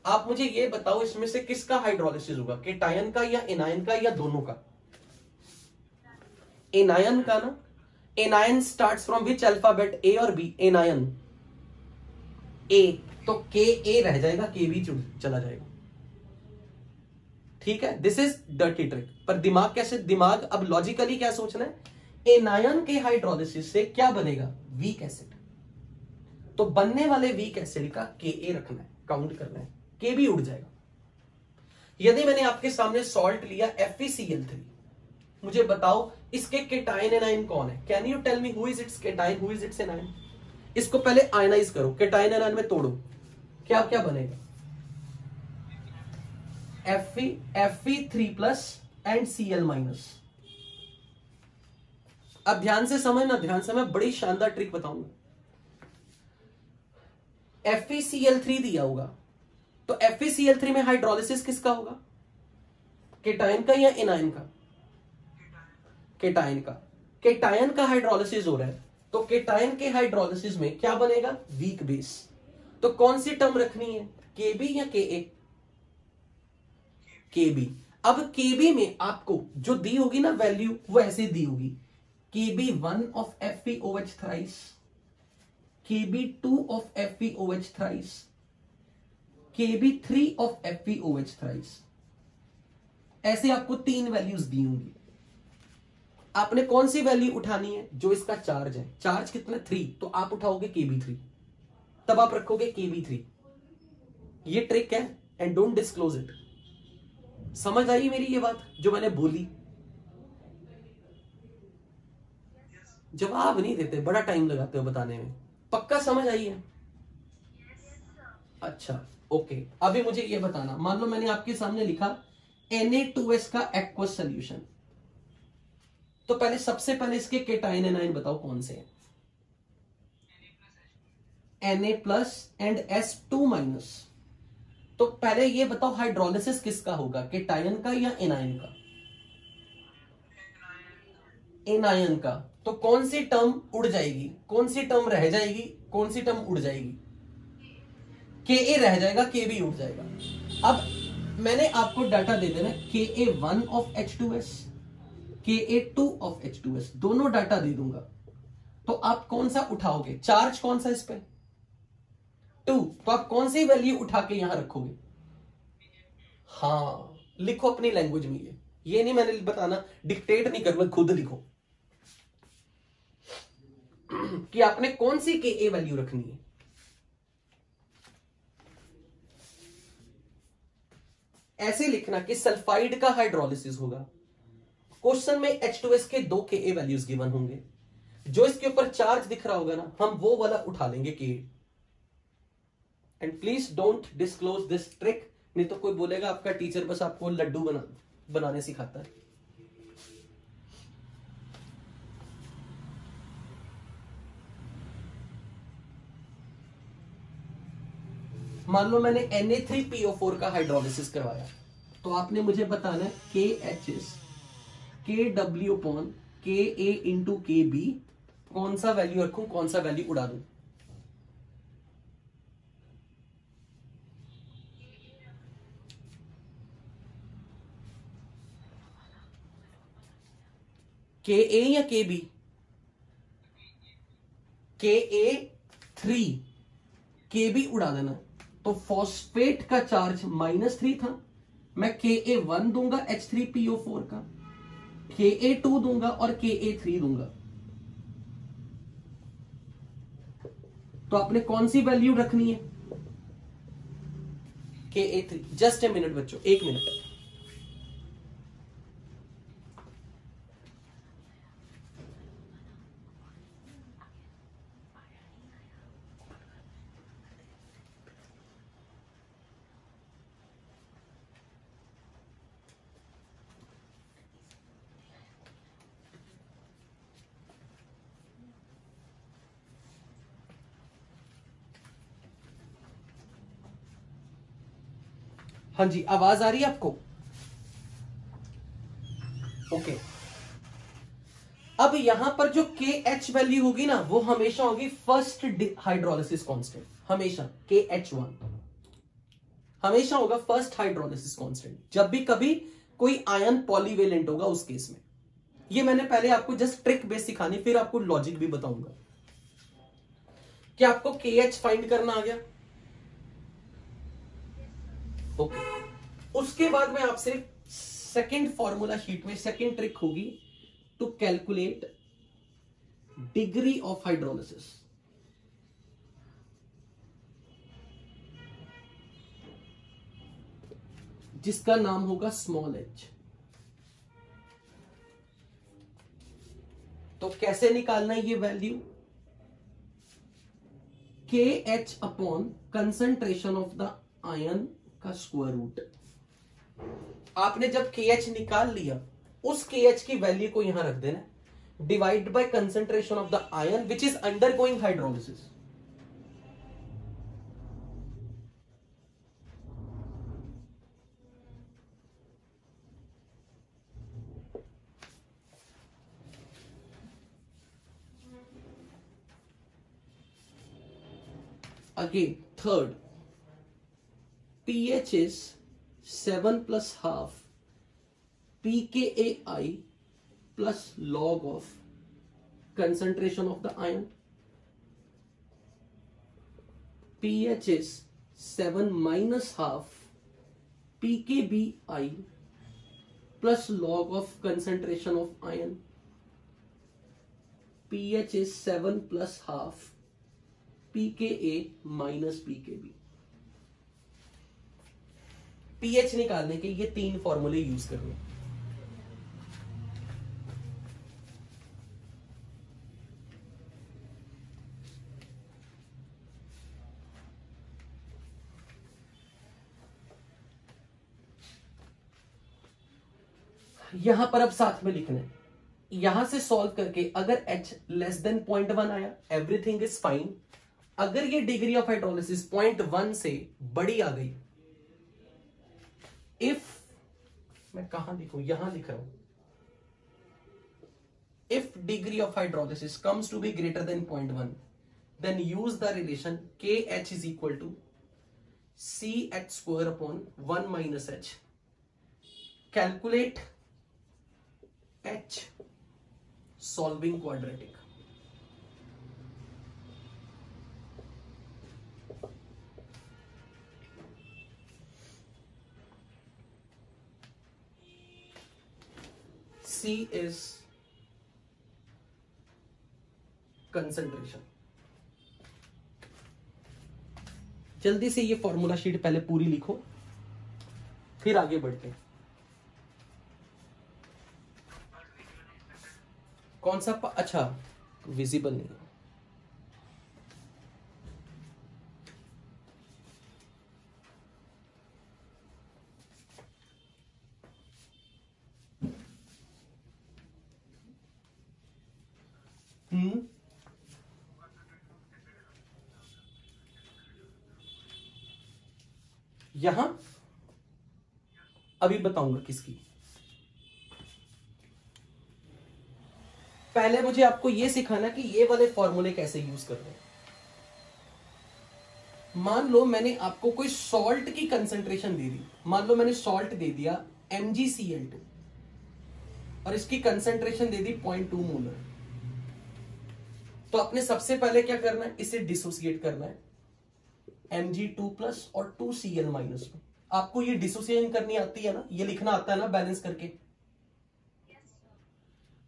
आप मुझे ये बताओ इसमें से किसका हाइड्रोलिसिस होगा, केटायन का या एनायन का या दोनों का? एनायन का ना। Anion starts from which alphabet, A और B? एनायन A, तो Ka रह जाएगा, Kb चला जाएगा। ठीक है, दिस इज डर्टी ट्रिक। पर दिमाग कैसे, दिमाग अब लॉजिकली क्या सोचना है, एनायन के हाइड्रोलिसिस से क्या बनेगा, वीक एसिड। तो बनने वाले वीक एसिड का Ka रखना है, काउंट करना है, K भी उड़ जाएगा। यदि मैंने आपके सामने सॉल्ट लिया FeCl3, मुझे बताओ इसके केटाइन एनाइन कौन है, can you tell me who is it's cation, who is it's anion. इसको पहले आयनाइज करो, केटाइन एनाइन में तोड़ो, क्या क्या बनेगा, Fe3+ एंड Cl-। अब ध्यान से समझना, ध्यान से, मैं बड़ी शानदार ट्रिक बताऊंगा। FeCl3 दिया होगा, तो FeCl3 में हाइड्रोलिसिस किसका होगा, केटाइन का या एनाइन का, केटाइन का। केटाइन का हाइड्रोलिसिस हो रहा है, तो केटाइन के हाइड्रोलिसिस में क्या बनेगा, वीक बेस। तो कौन सी टर्म रखनी है, Kb या Ka, Kb। अब Kb में आपको जो दी होगी ना वैल्यू, वो ऐसे दी होगी, Kb1 of FeOH thrice, Kb2 of FeOH thrice, Kb3 of FeOH thrice। ऐसे आपको 3 वैल्यूज दी होंगी। आपने कौन सी वैल्यू उठानी है, जो इसका चार्ज है, चार्ज कितना 3, तो आप उठाओगे Kb3, तब आप रखोगे Kb3। ये ट्रिक है, एंड डोंट डिस्क्लोज इट। समझ आई मेरी ये बात जो मैंने बोली, जवाब नहीं देते, बड़ा टाइम लगाते हो बताने में, पक्का समझ आई है। अच्छा ओके, अभी मुझे ये बताना, मान लो मैंने आपके सामने लिखा Na2S का एक्वस सोल्यूशन, तो पहले सबसे पहले इसके केटाइन एनाइन बताओ कौन से हैं, Na+ एंड S2-। तो पहले ये बताओ हाइड्रोलिसिस किसका होगा, केटाइन का या एनाइन का, एनाइन का। तो कौन सी टर्म उड़ जाएगी, कौन सी टर्म रह जाएगी, कौन सी टर्म उड़ जाएगी, Ka रह जाएगा, Kb उड़ जाएगा। अब मैंने आपको डाटा दे देना, Ka1 of H2S, Ka2 of H2S, दोनों डाटा दे दूंगा। तो आप कौन सा उठाओगे, चार्ज कौन सा इस पे 2, तो आप कौन सी वैल्यू उठा के यहां रखोगे, हाँ लिखो अपनी लैंग्वेज में, ये नहीं मैंने बताना, डिक्टेट नहीं करना, खुद लिखो कि आपने कौन सी Ka वैल्यू रखनी है। ऐसे लिखना कि सल्फाइड का हाइड्रोलिसिस होगा, क्वेश्चन में H2S के 2 Ka वैल्यूज गिवन होंगे, जो इसके ऊपर चार्ज दिख रहा होगा ना, हम वो वाला उठा लेंगे Ka। And please don't disclose this trick, नहीं तो कोई बोलेगा आपका टीचर बस आपको लड्डू बनाने सिखाता है। मान लो मैंने Na3PO4 का हाइड्रोलिसिस करवाया, तो आपने मुझे बताना है KH KW/Ka into Kb, कौन सा वैल्यू रखूं, कौन सा वैल्यू उड़ा दूं। Ka या Kb, Ka3, Kb उड़ा देना। तो फॉस्फेट का चार्ज -3 था, मैं Ka1 दूंगा H3PO4 का, Ka2 दूंगा और Ka3 दूंगा। तो आपने कौन सी वैल्यू रखनी है, Ka3। जस्ट ए मिनट बच्चों, 1 मिनट। हाँ जी, आवाज आ रही है आपको, ओके। अब यहां पर जो KH वैल्यू होगी ना, वो हमेशा होगी फर्स्ट हाइड्रोलिसिस कांस्टेंट, हमेशा KH1 हमेशा होगा फर्स्ट हाइड्रोलिसिस कांस्टेंट, जब भी कभी कोई आयन पॉलीवेलेंट होगा उस केस में। ये मैंने पहले आपको जस्ट ट्रिक बेस सिखानी, फिर आपको लॉजिक भी बताऊंगा। क्या आपको KH फाइंड करना आ गया, ओके। उसके बाद मैं आपसे सेकंड फॉर्मूला शीट में सेकंड ट्रिक होगी to calculate degree of hydrolysis. जिसका नाम होगा स्मॉल h। तो कैसे निकालना है ये value? KH upon concentration of the ion का स्क्वायर रूट। आपने जब KH निकाल लिया, उस KH की वैल्यू को यहां रख देना, divide by concentration of the ion which is undergoing hydrolysis. Again, third, pH is 7 plus half pKai plus log of concentration of the ion. pH is 7 minus half pKbi plus log of concentration of ion. pH is 7 plus half pKa minus pKb। pH निकालने के ये तीन फॉर्मूले use करने। यहां पर अब साथ में लिखना है। यहां से सॉल्व करके अगर H लेस देन 0.1 आया, एवरीथिंग इज फाइन। अगर ये डिग्री ऑफ हाइड्रोलिसिस 0.1 से बड़ी आ गई, इफ, मैं कहां लिखूं, यहां लिख रहा हूं, if degree of hydrolysis comes to be greater than 0.1 then use the relation KH is equal to CH square upon 1 minus H। Calculate H solving quadratic. C is concentration। जल्दी से ये फॉर्मूला शीट पहले पूरी लिखो, फिर आगे बढ़ते हैं। कौन सा अच्छा विजिबल नहीं है। यहां अभी बताऊंगा किसकी। पहले मुझे आपको यह सिखाना कि ये वाले फॉर्मूले कैसे यूज करते हैं। मान लो मैंने आपको कोई सॉल्ट की कंसंट्रेशन दे दी, मान लो मैंने सॉल्ट दे दिया MgCl2 और इसकी कंसंट्रेशन दे दी 0.2 मोलर। तो आपने सबसे पहले क्या करना है, इसे डिसोसिएट करना है, Mg2 प्लस और 2Cl माइनस में। आपको ये डिसोसिएशन करनी आती है ना, ये लिखना आता है ना बैलेंस करके।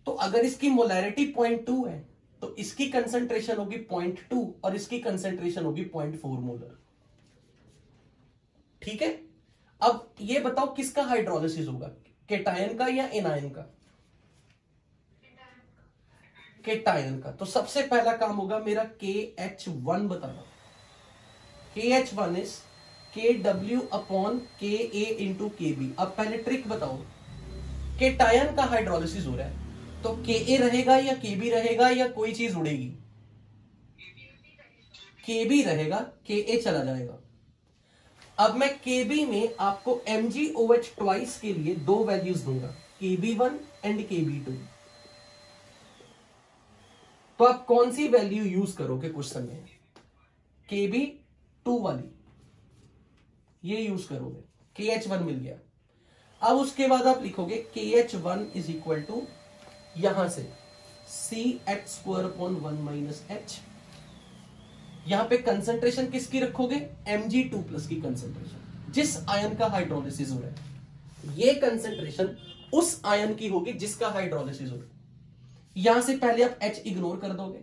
तो अगर इसकी मोलैरिटी 0.2 है तो इसकी कंसंट्रेशन होगी 0.2 और इसकी कंसंट्रेशन होगी 0.4 मोलर। ठीक है, अब ये बताओ किसका हाइड्रोलिसिस होगा, केटायन का या एनायन का? केटायन का। तो सबसे पहला काम होगा मेरा KH1 बताना। KH1 is KW upon KA into KB। अब पहले ट्रिक बताओ, केटायन का हाइड्रोलिसिस हो रहा है तो KA रहेगा या KB रहेगा या कोई चीज उड़ेगी? KB रहेगा, KA चला जाएगा। अब मैं KB में आपको MgOH ट्वाइस के लिए दो वैल्यूज दूंगा, KB1 एंड KB2। तो आप कौन सी वैल्यू यूज करोगे क्वेश्चन में? KB2 वाली ये यूज करोगे। KH1 मिल गया। अब उसके बाद आप लिखोगे KH1 इज इक्वल टू यहां से CH square upon 1 minus H। यहां पे कंसंट्रेशन किसकी रखोगे? Mg2 प्लस की कंसंट्रेशन, जिस आयन का हाइड्रोलिसिस हो रहा है। ये कंसेंट्रेशन उस आयन की होगी जिसका हाइड्रोलिसिस होगा। यहां से पहले आप H इग्नोर कर दोगे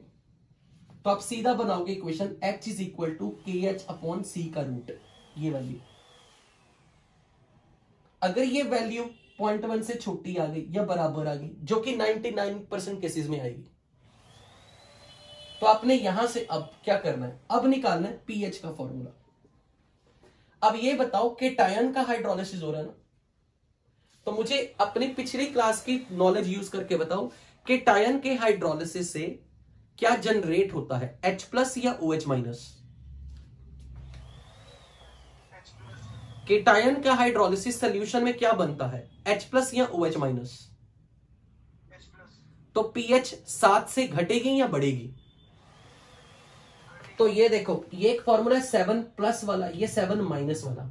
तो आप सीधा बनाओगे equation H is equal to KH/C का रूट, ये वैल्यू। अगर ये वैल्यू 0.1 से छोटी आ गई या बराबर आ गई, जो कि 99% केसेस में आएगी, तो आपने यहां से अब क्या करना है, अब निकालना है पीएच का फॉर्मूला। अब ये बताओ कि टायन का हाइड्रोलिसिस हो रहा है ना, तो मुझे अपनी पिछली क्लास की नॉलेज यूज करके बताओ कि टायन के हाइड्रोलिसिस से क्या जनरेट होता है, H+ या OH-। कि टायन का हाइड्रोलिसिस सॉल्यूशन में क्या बनता है, H+ या OH-। तो पीएच 7 से घटेगी या बढ़ेगी? तो ये देखो, ये एक फॉर्मूला है 7+ वाला, ये 7- वाला,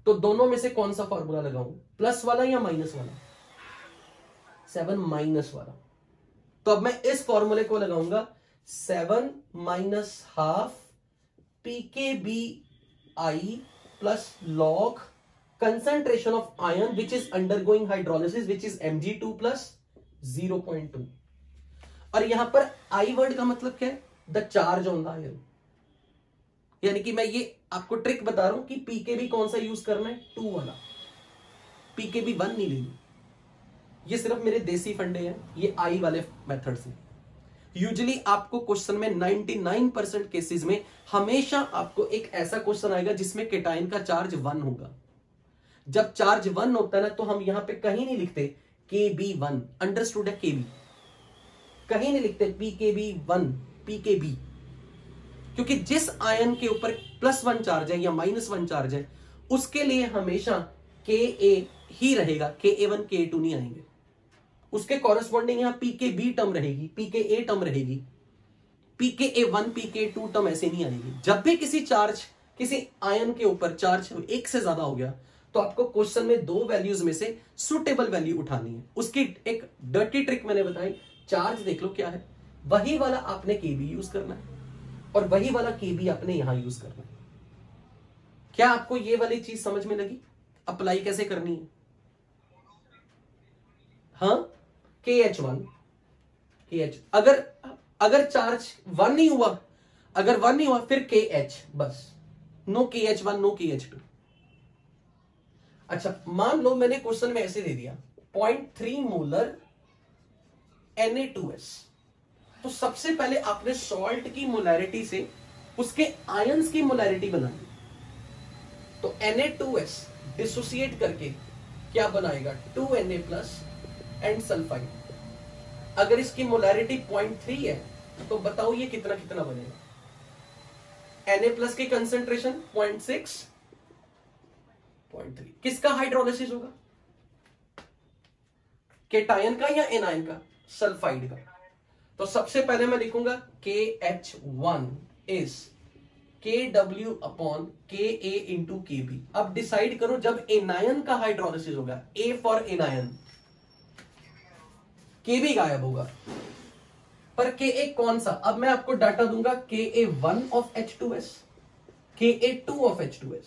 तो दोनों में से कौन सा फॉर्मूला लगाऊं, प्लस वाला या माइनस वाला? 7- वाला। तो अब मैं इस फॉर्मूले को लगाऊंगा 7-½ pKbi plus log concentration of ion which is undergoing hydrolysis which is Mg2 plus 0.2। और यहां पर I वर्ड का मतलब क्या है, the charge on the ion. यानी कि मैं ये आपको ट्रिक बता रहा हूं कि पीकेबी कौन सा यूज करना है, 2 वाला, पीकेबी 1 नहीं लेनी। ये सिर्फ मेरे देसी फंडे हैं, ये आई वाले मेथड से। यूजुअली आपको क्वेश्चन में 99% केसेस में हमेशा आपको एक ऐसा क्वेश्चन आएगा जिसमें केटाइन का चार्ज 1 होगा। जब चार्ज 1 होता है ना, तो हम यहां पे कहीं नहीं लिखते KB1, अंडरस्टूड है, KB कहीं नहीं लिखते PKB1 PKB, क्योंकि जिस आयन के ऊपर +1 चार्ज है या -1 चार्ज है उसके लिए हमेशा KA ही रहेगा, KA1 KA2 नहीं आएंगे। उसके कॉरेस्पॉन्डिंग यहां PKB टर्म रहेगी, PKA टर्म रहेगी, PKA1 PKA2 टर्म ऐसे नहीं आएगी। जब भी किसी आयन के ऊपर चार्ज 1 से ज्यादा हो गया तो आपको क्वेश्चन में 2 वैल्यूज में से सुटेबल वैल्यू उठानी है। उसकी एक डर्टी ट्रिक मैंने बताई, चार्ज देख लो क्या है, वही वाला आपने KB यूज करना है और वही वाला KB आपने यहां यूज करना है। क्या आपको ये वाली चीज समझ में लगी, अप्लाई कैसे करनी है? हाँ, KH1 KH, अगर चार्ज 1 नहीं हुआ, अगर 1 नहीं हुआ फिर KH, बस, नो KH1 नो KH2। अच्छा, मान लो मैंने क्वेश्चन में ऐसे दे दिया 0.3 मोलर Na2S, तो सबसे पहले आपने सॉल्ट की मोलैरिटी से उसके आयंस की मोलैरिटी बनानी। तो Na2S डिसोसिएट करके क्या बनाएगा, 2Na+ एंड सल्फाइड। अगर इसकी मोलैरिटी 0.3 है तो बताओ ये कितना कितना बनेगा, Na+ की कंसेंट्रेशन 0.6 0.3। किसका हाइड्रोलिसिस होगा, केटायन का या एनायन का, सल्फाइड का। तो सबसे पहले मैं लिखूंगा KH1 is KW/KA into KB। अब डिसाइड करो जब एनायन का हाइड्रोलिसिस होगा, A फॉर एनायन, KB गायब होगा, पर KA कौन सा? अब मैं आपको डाटा दूंगा KA1 of H2S, KA2 of H2S,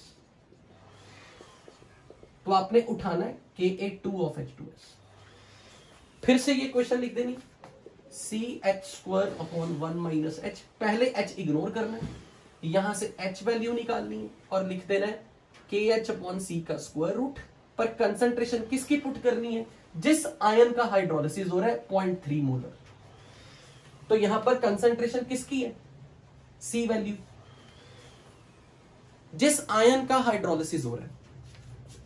तो आपने उठाना है KA2 ऑफ H2S। फिर से ये क्वेश्चन लिख देनी, CH²/1 - H, पहले H इग्नोर करना है, यहां से H वैल्यू निकालनी है और लिख देना है KH/C का स्क्वायर रूट, पर कंसंट्रेशन किसकी पुट करनी है, जिस आयन का हाइड्रोलिसिस हो रहा है 0.3 मोलर। तो यहां पर कंसंट्रेशन किसकी है, C वैल्यू, जिस आयन का हाइड्रोलिसिस हो रहा है,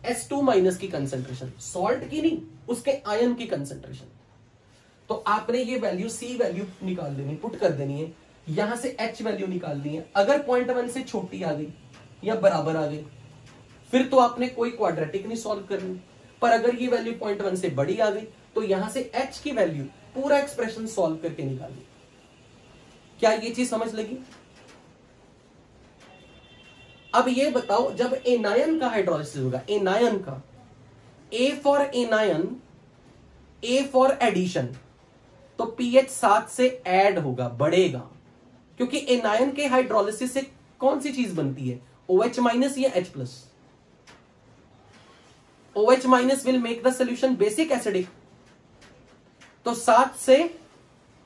S2- की कंसंट्रेशन, सॉल्ट की नहीं, उसके आयन की कंसंट्रेशन। तो आपने ये वैल्यू C वैल्यू निकाल देनी, पुट कर देनी है, यहां से H वैल्यू निकालनी है। अगर 0.1 से छोटी आ गई या बराबर आ गई फिर तो आपने कोई क्वाड्रेटिक नहीं सॉल्व करनी, पर अगर ये वैल्यू 0.1 से बड़ी आ गई तो यहां से H की वैल्यू पूरा एक्सप्रेशन सॉल्व करके निकाली। क्या ये चीज समझ लगी? अब ये बताओ जब एनायन का हाइड्रोलिसिस होगा, एनायन का, A for anion, A for addition, तो pH 7 से ऐड होगा, बढ़ेगा, क्योंकि एनायन के हाइड्रोलिसिस से कौन सी चीज बनती है, OH- या H+? OH minus will make the solution basic acidic, तो 7 से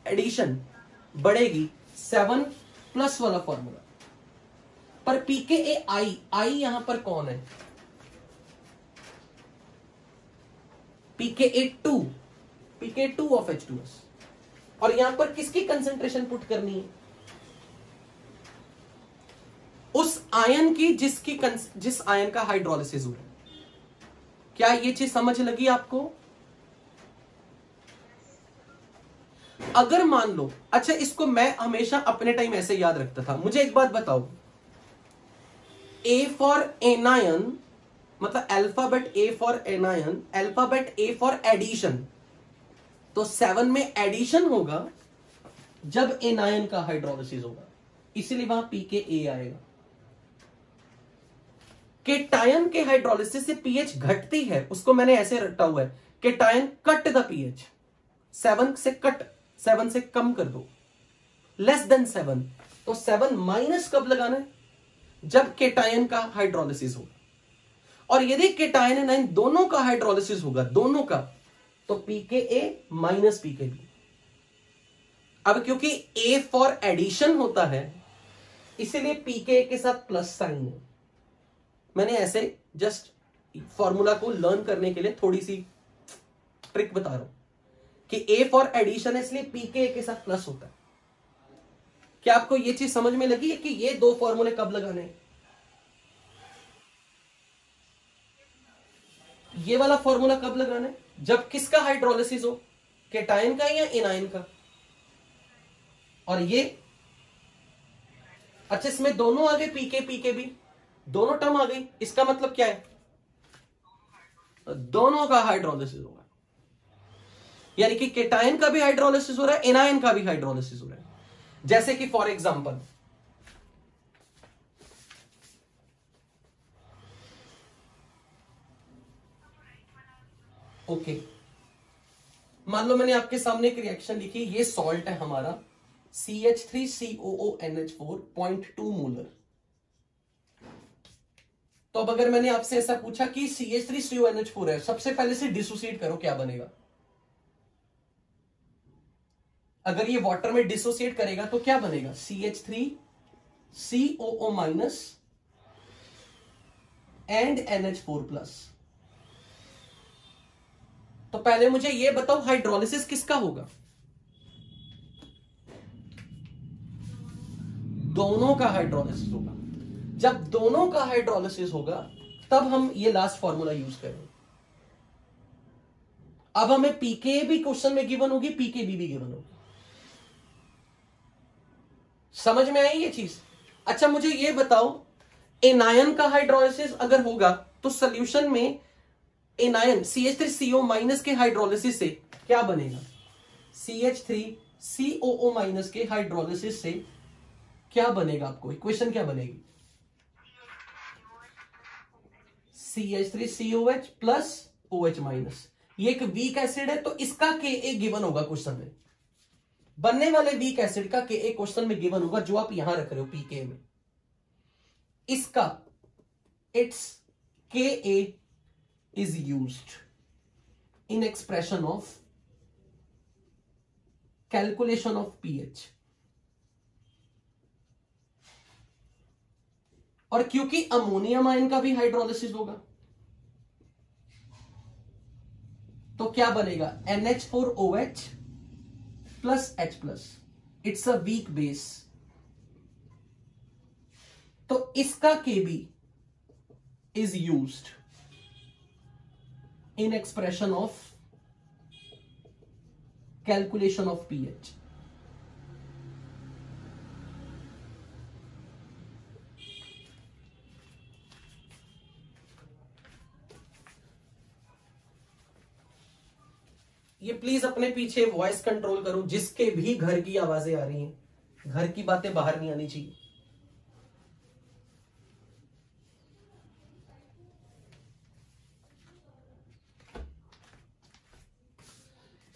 एडिशन बढ़ेगी 7 प्लस वाला फॉर्मूला। पर pKa आई यहां पर कौन है? pKa2 ऑफ H2S, और यहां पर किसकी कंसेंट्रेशन पुट करनी है? उस आयन की जिस आयन का हाइड्रोलिसिस हुआ। क्या ये चीज समझ लगी आपको? अगर मान लो, अच्छा इसको मैं हमेशा अपने टाइम ऐसे याद रखता था। मुझे एक बात बताओ, A फॉर एनायन मतलब alphabet A for anion, alphabet A for addition, तो 7 में एडिशन होगा जब एनायन का हाइड्रोलिसिस होगा, इसीलिए वहां pKa आएगा। केटायन के हाइड्रोलिसिस से पीएच घटती है, उसको मैंने ऐसे रटा हुआ है, केटायन कट द पीएच, 7 से कम कर दो, लेस देन 7, तो 7 माइनस कब लगाना है? जब केटायन का हाइड्रोलिसिस होगा। और यदि केटायन एनायन दोनों का हाइड्रोलिसिस होगा, दोनों का, तो pKa माइनस pKb। अब क्योंकि A फॉर एडिशन होता है, इसीलिए pKa के साथ प्लस साइन है। मैंने ऐसे जस्ट फॉर्मूला को लर्न करने के लिए थोड़ी सी ट्रिक बता रहा हूं कि A फॉर एडिशन है, इसलिए pKa के साथ प्लस होता है। क्या आपको यह चीज समझ में लगी है कि ये दो फॉर्मूले कब लगाने हैं? ये वाला फॉर्मूला कब लगाना है? जब किसका हाइड्रोलिसिस हो, केटायन का या एनायन का। और ये अच्छा, इसमें दोनों आ गए, pKb दोनों टर्म आ गई, इसका मतलब क्या है? दोनों का हाइड्रोलिसिस होगा, यानी कि केटायन का भी हाइड्रोलिसिस हो रहा है, एनायन का भी हाइड्रोलिसिस हो रहा है। जैसे कि फॉर एग्जांपल ओके, मान लो मैंने आपके सामने एक रिएक्शन लिखी, ये सॉल्ट है हमारा CH3COONH4 0.2 मोलर। तो अब अगर मैंने आपसे ऐसा पूछा कि CH3CONH4 है, सबसे पहले से डिसोसिएट करो, क्या बनेगा? अगर ये वाटर में डिसोसिएट करेगा तो क्या बनेगा? CH3COO- and NH4+। तो पहले मुझे ये बताओ, हाइड्रोलिसिस किसका होगा? दोनों का हाइड्रोलिसिस होगा। जब दोनों का हाइड्रोलिसिस होगा तब हम ये लास्ट फॉर्मूला यूज करेंगे। अब हमें pKa भी क्वेश्चन में गिवन होगी, pKb भी गिवन होगी। समझ में आई ये चीज? अच्छा मुझे ये बताओ, एनायन का हाइड्रोलिसिस अगर होगा तो सॉल्यूशन में एनायन CH3CO- के हाइड्रोलिसिस से क्या बनेगा? CH3COO- के हाइड्रोलिसिस से क्या बनेगा? आपको इक्वेशन क्या बनेगी? CH3COH plus OH-। ये एक वीक एसिड है, तो इसका Ka गिवन होगा क्वेश्चन में। बनने वाले वीक एसिड का Ka क्वेश्चन में गिवन होगा, जो आप यहां रख रहे हो pKa में। इसका it's Ka is used in expression of calculation of pH। और क्योंकि अमोनियम आयन का भी हाइड्रोलिसिस होगा, तो क्या बनेगा? NH4OH plus H+। It's a weak base, तो इसका Kb is used in expression of calculation of pH। ये प्लीज अपने पीछे वॉइस कंट्रोल करो, जिसके भी घर की आवाजें आ रही हैं, घर की बातें बाहर नहीं आनी चाहिए।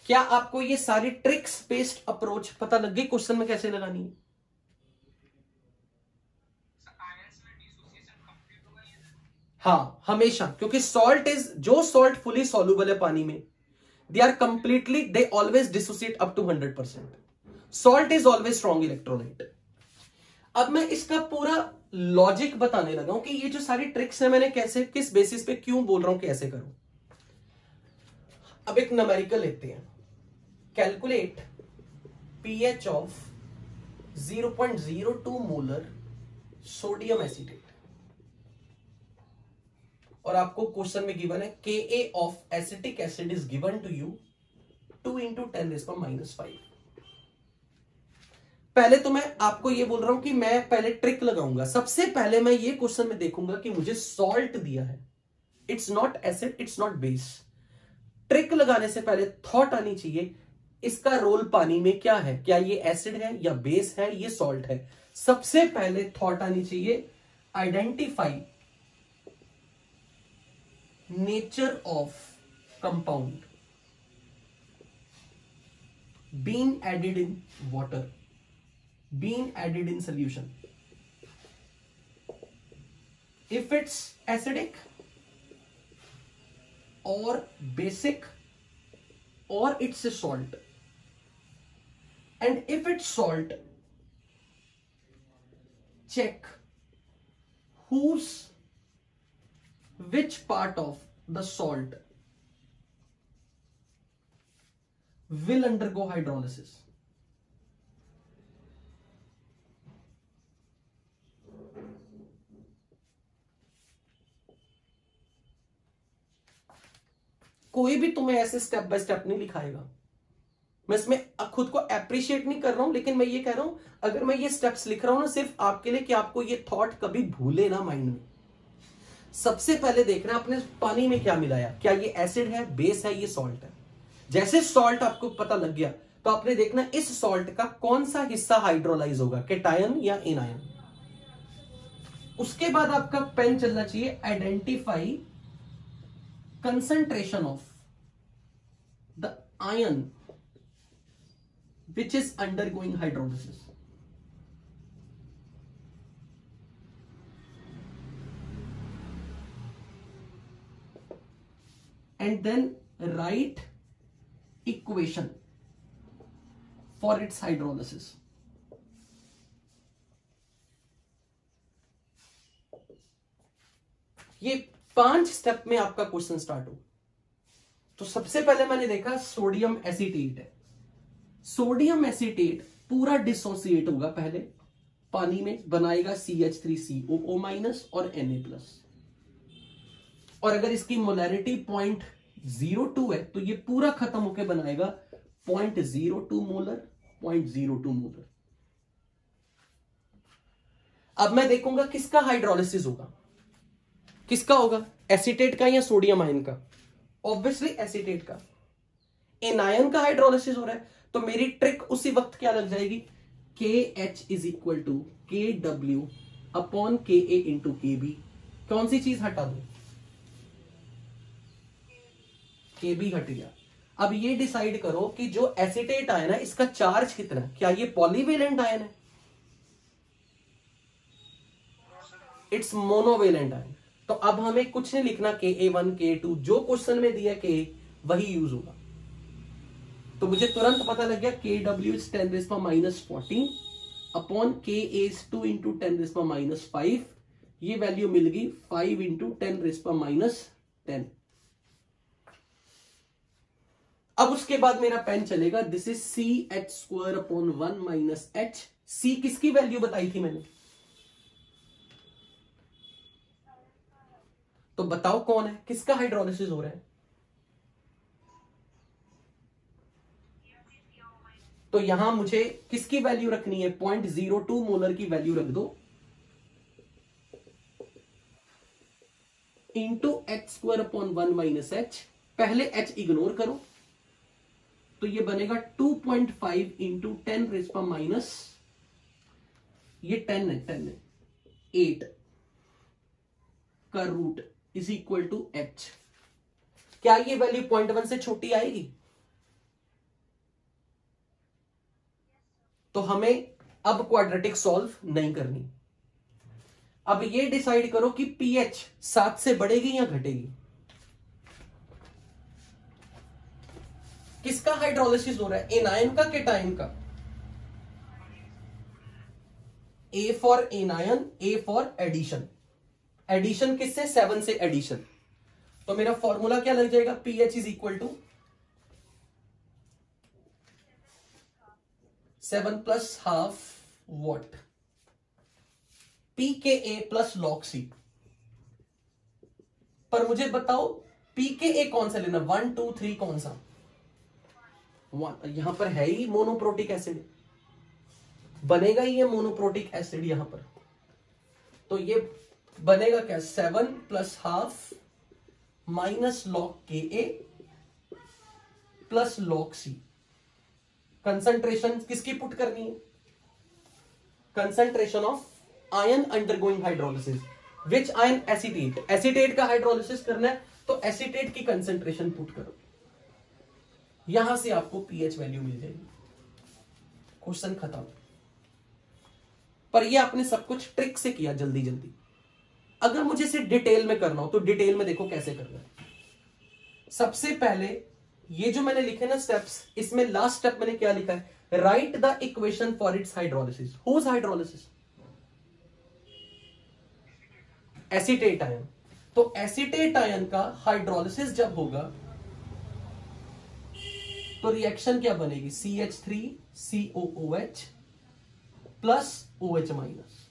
क्या आपको ये सारी ट्रिक्स बेस्ड अप्रोच पता लग गई क्वेश्चन में कैसे लगानी है? हाँ हमेशा, क्योंकि जो सॉल्ट फुली सॉल्युबल है पानी में, they are completely, they always dissociate up to 100%. Salt is always strong electrolyte. अब मैं इसका पूरा लॉजिक बताने लगा हूं कि ये जो सारी ट्रिक्स है मैंने कैसे, किस बेसिस पे, क्यों बोल रहा हूं कि ऐसे करो. अब एक न्यूमेरिकल लेते हैं. Calculate pH of 0.02 molar sodium acetate. और आपको क्वेश्चन में गिवन है Ka of acetic acid is given to you 2 × 10⁻⁵. पहले तो मैं आपको ये बोल रहा हूं कि मैं पहले ट्रिक लगाऊंगा. सबसे पहले मैं ये क्वेश्चन में देखूंगा कि मुझे सॉल्ट दिया है, it's not acid, it's not base. Trick लगाने से पहले थॉट आनी चाहिए इसका रोल पानी में क्या है, क्या ये एसिड है या बेस है, ये सॉल्ट है. सबसे पहले थॉट आनी चाहिए identify nature of compound being added in water, being added in solution. If it's acidic or basic or it's a salt, and if it's salt, check which part of the salt will undergo hydrolysis. कोई भी तुम्हें ऐसे step by step नहीं लिखाएगा. मैं इसमें खुद को appreciate नहीं कर रहा हूं, लेकिन मैं ये कह रहा हूं अगर मैं ये स्टेप्स लिख रहा हूं ना सिर्फ आपके लिए कि आपको ये थॉट कभी भूले ना माइंड में. सबसे पहले देखना आपने पानी में क्या मिलाया, क्या ये एसिड है, बेस है, ये सॉल्ट है. जैसे सॉल्ट आपको पता लग गया तो आपने देखना इस सॉल्ट का कौन सा हिस्सा हाइड्रोलाइज होगा, कैटायन या एनायन. उसके बाद आपका पेन चलना चाहिए identify concentration of the ion which is undergoing hydrolysis. And then write equation for its hydrolysis. ये 5 स्टेप में आपका क्वेश्चन स्टार्ट हो. तो सबसे पहले मैंने देखा सोडियम एसीटेट है. सोडियम एसीटेट पूरा डिसोसिएट होगा पहले पानी में, बनाएगा CH3COO- और Na+. और अगर इसकी मोलैरिटी 0.02 है तो ये पूरा खत्म होकर बनाएगा 0.02 मोलर, 0.02 मोलर. अब मैं देखूंगा किसका हाइड्रोलिसिस होगा. किसका होगा, एसीटेट का या सोडियम आयन का? ऑब्वियसली एसीटेट का. एनायन का हाइड्रोलिसिस हो रहा है तो मेरी ट्रिक उसी वक्त क्या लग जाएगी, KH = KW / KA × KB. कौन सी चीज हटा दो, KB हट गया. अब ये डिसाइड करो कि जो एसीटेट आयन है इसका चार्ज कितना है, क्या ये पॉलीवेलेंट आयन है, इट्स मोनोवेलेंट आयन. तो अब हमें कुछ नहीं लिखना, KA1 KA2 जो क्वेश्चन में दिया K वही यूज होगा. तो मुझे तुरंत पता लग गया KW is 10⁻14 / KA is 2 × 10⁻5. ये वैल्यू मिल गई 5 × 10⁻10. अब उसके बाद मेरा पेन चलेगा, this is CH² / 1 - H. C किसकी वैल्यू बताई थी मैंने, तो बताओ कौन है, किसका हाइड्रोलिसिस हो रहा है. तो यहां मुझे किसकी वैल्यू रखनी है, 0.02 मोलर की वैल्यू रख दो इंटू H² / 1 - H. पहले H इग्नोर करो तो ये बनेगा 2.5 × 10⁻, ये 10 है 8 का root is equal to H. क्या ये वैल्यू 0.1 से छोटी आएगी? तो हमें अब क्वाड्रेटिक सॉल्व नहीं करनी. अब ये डिसाइड करो कि पीएच 7 से बढ़ेगी या घटेगी। किसका हाइड्रोलिसिस हो रहा है, एनायन का केटायन का? A for anion, A for addition. Addition किससे, 7 से एडिशन। तो मेरा फॉर्मूला क्या लग जाएगा, pH is equal to 7 plus half what P K A plus log c. पर मुझे बताओ पी के ए कौन सा लेना, 1 2 3 कौन सा? 1 यहां पर है ही मोनोप्रोटिक एसिड, बनेगा ही ये मोनोप्रोटिक एसिड यहां पर। तो ये बनेगा क्या, 7 प्लस हाफ माइनस लॉग के A plus log c. Concentration किसकी पुट करनी है, concentration of ion undergoing hydrolysis. Which ion, acetate. Acetate का हाइड्रोलिसिस करना है तो एसीटेट की कंसंट्रेशन पुट करो, यहां से आपको पीएच वैल्यू मिल जाएगी। क्वेश्चन खत्म। पर ये आपने सब कुछ ट्रिक से किया जल्दी जल्दी। अगर मुझे इसे डिटेल में करना हो तो डिटेल में देखो कैसे करना है। सबसे पहले ये जो मैंने लिखे ना स्टेप्स, इसमें लास्ट स्टेप मैंने क्या लिखा है, write the equation for its hydrolysis. Whose hydrolysis, acetate ion. तो एसीटेट आयन का हाइड्रोलिसिस जब होगा तो रिएक्शन क्या बनेगी, CH3COOH प्लस OH माइनस।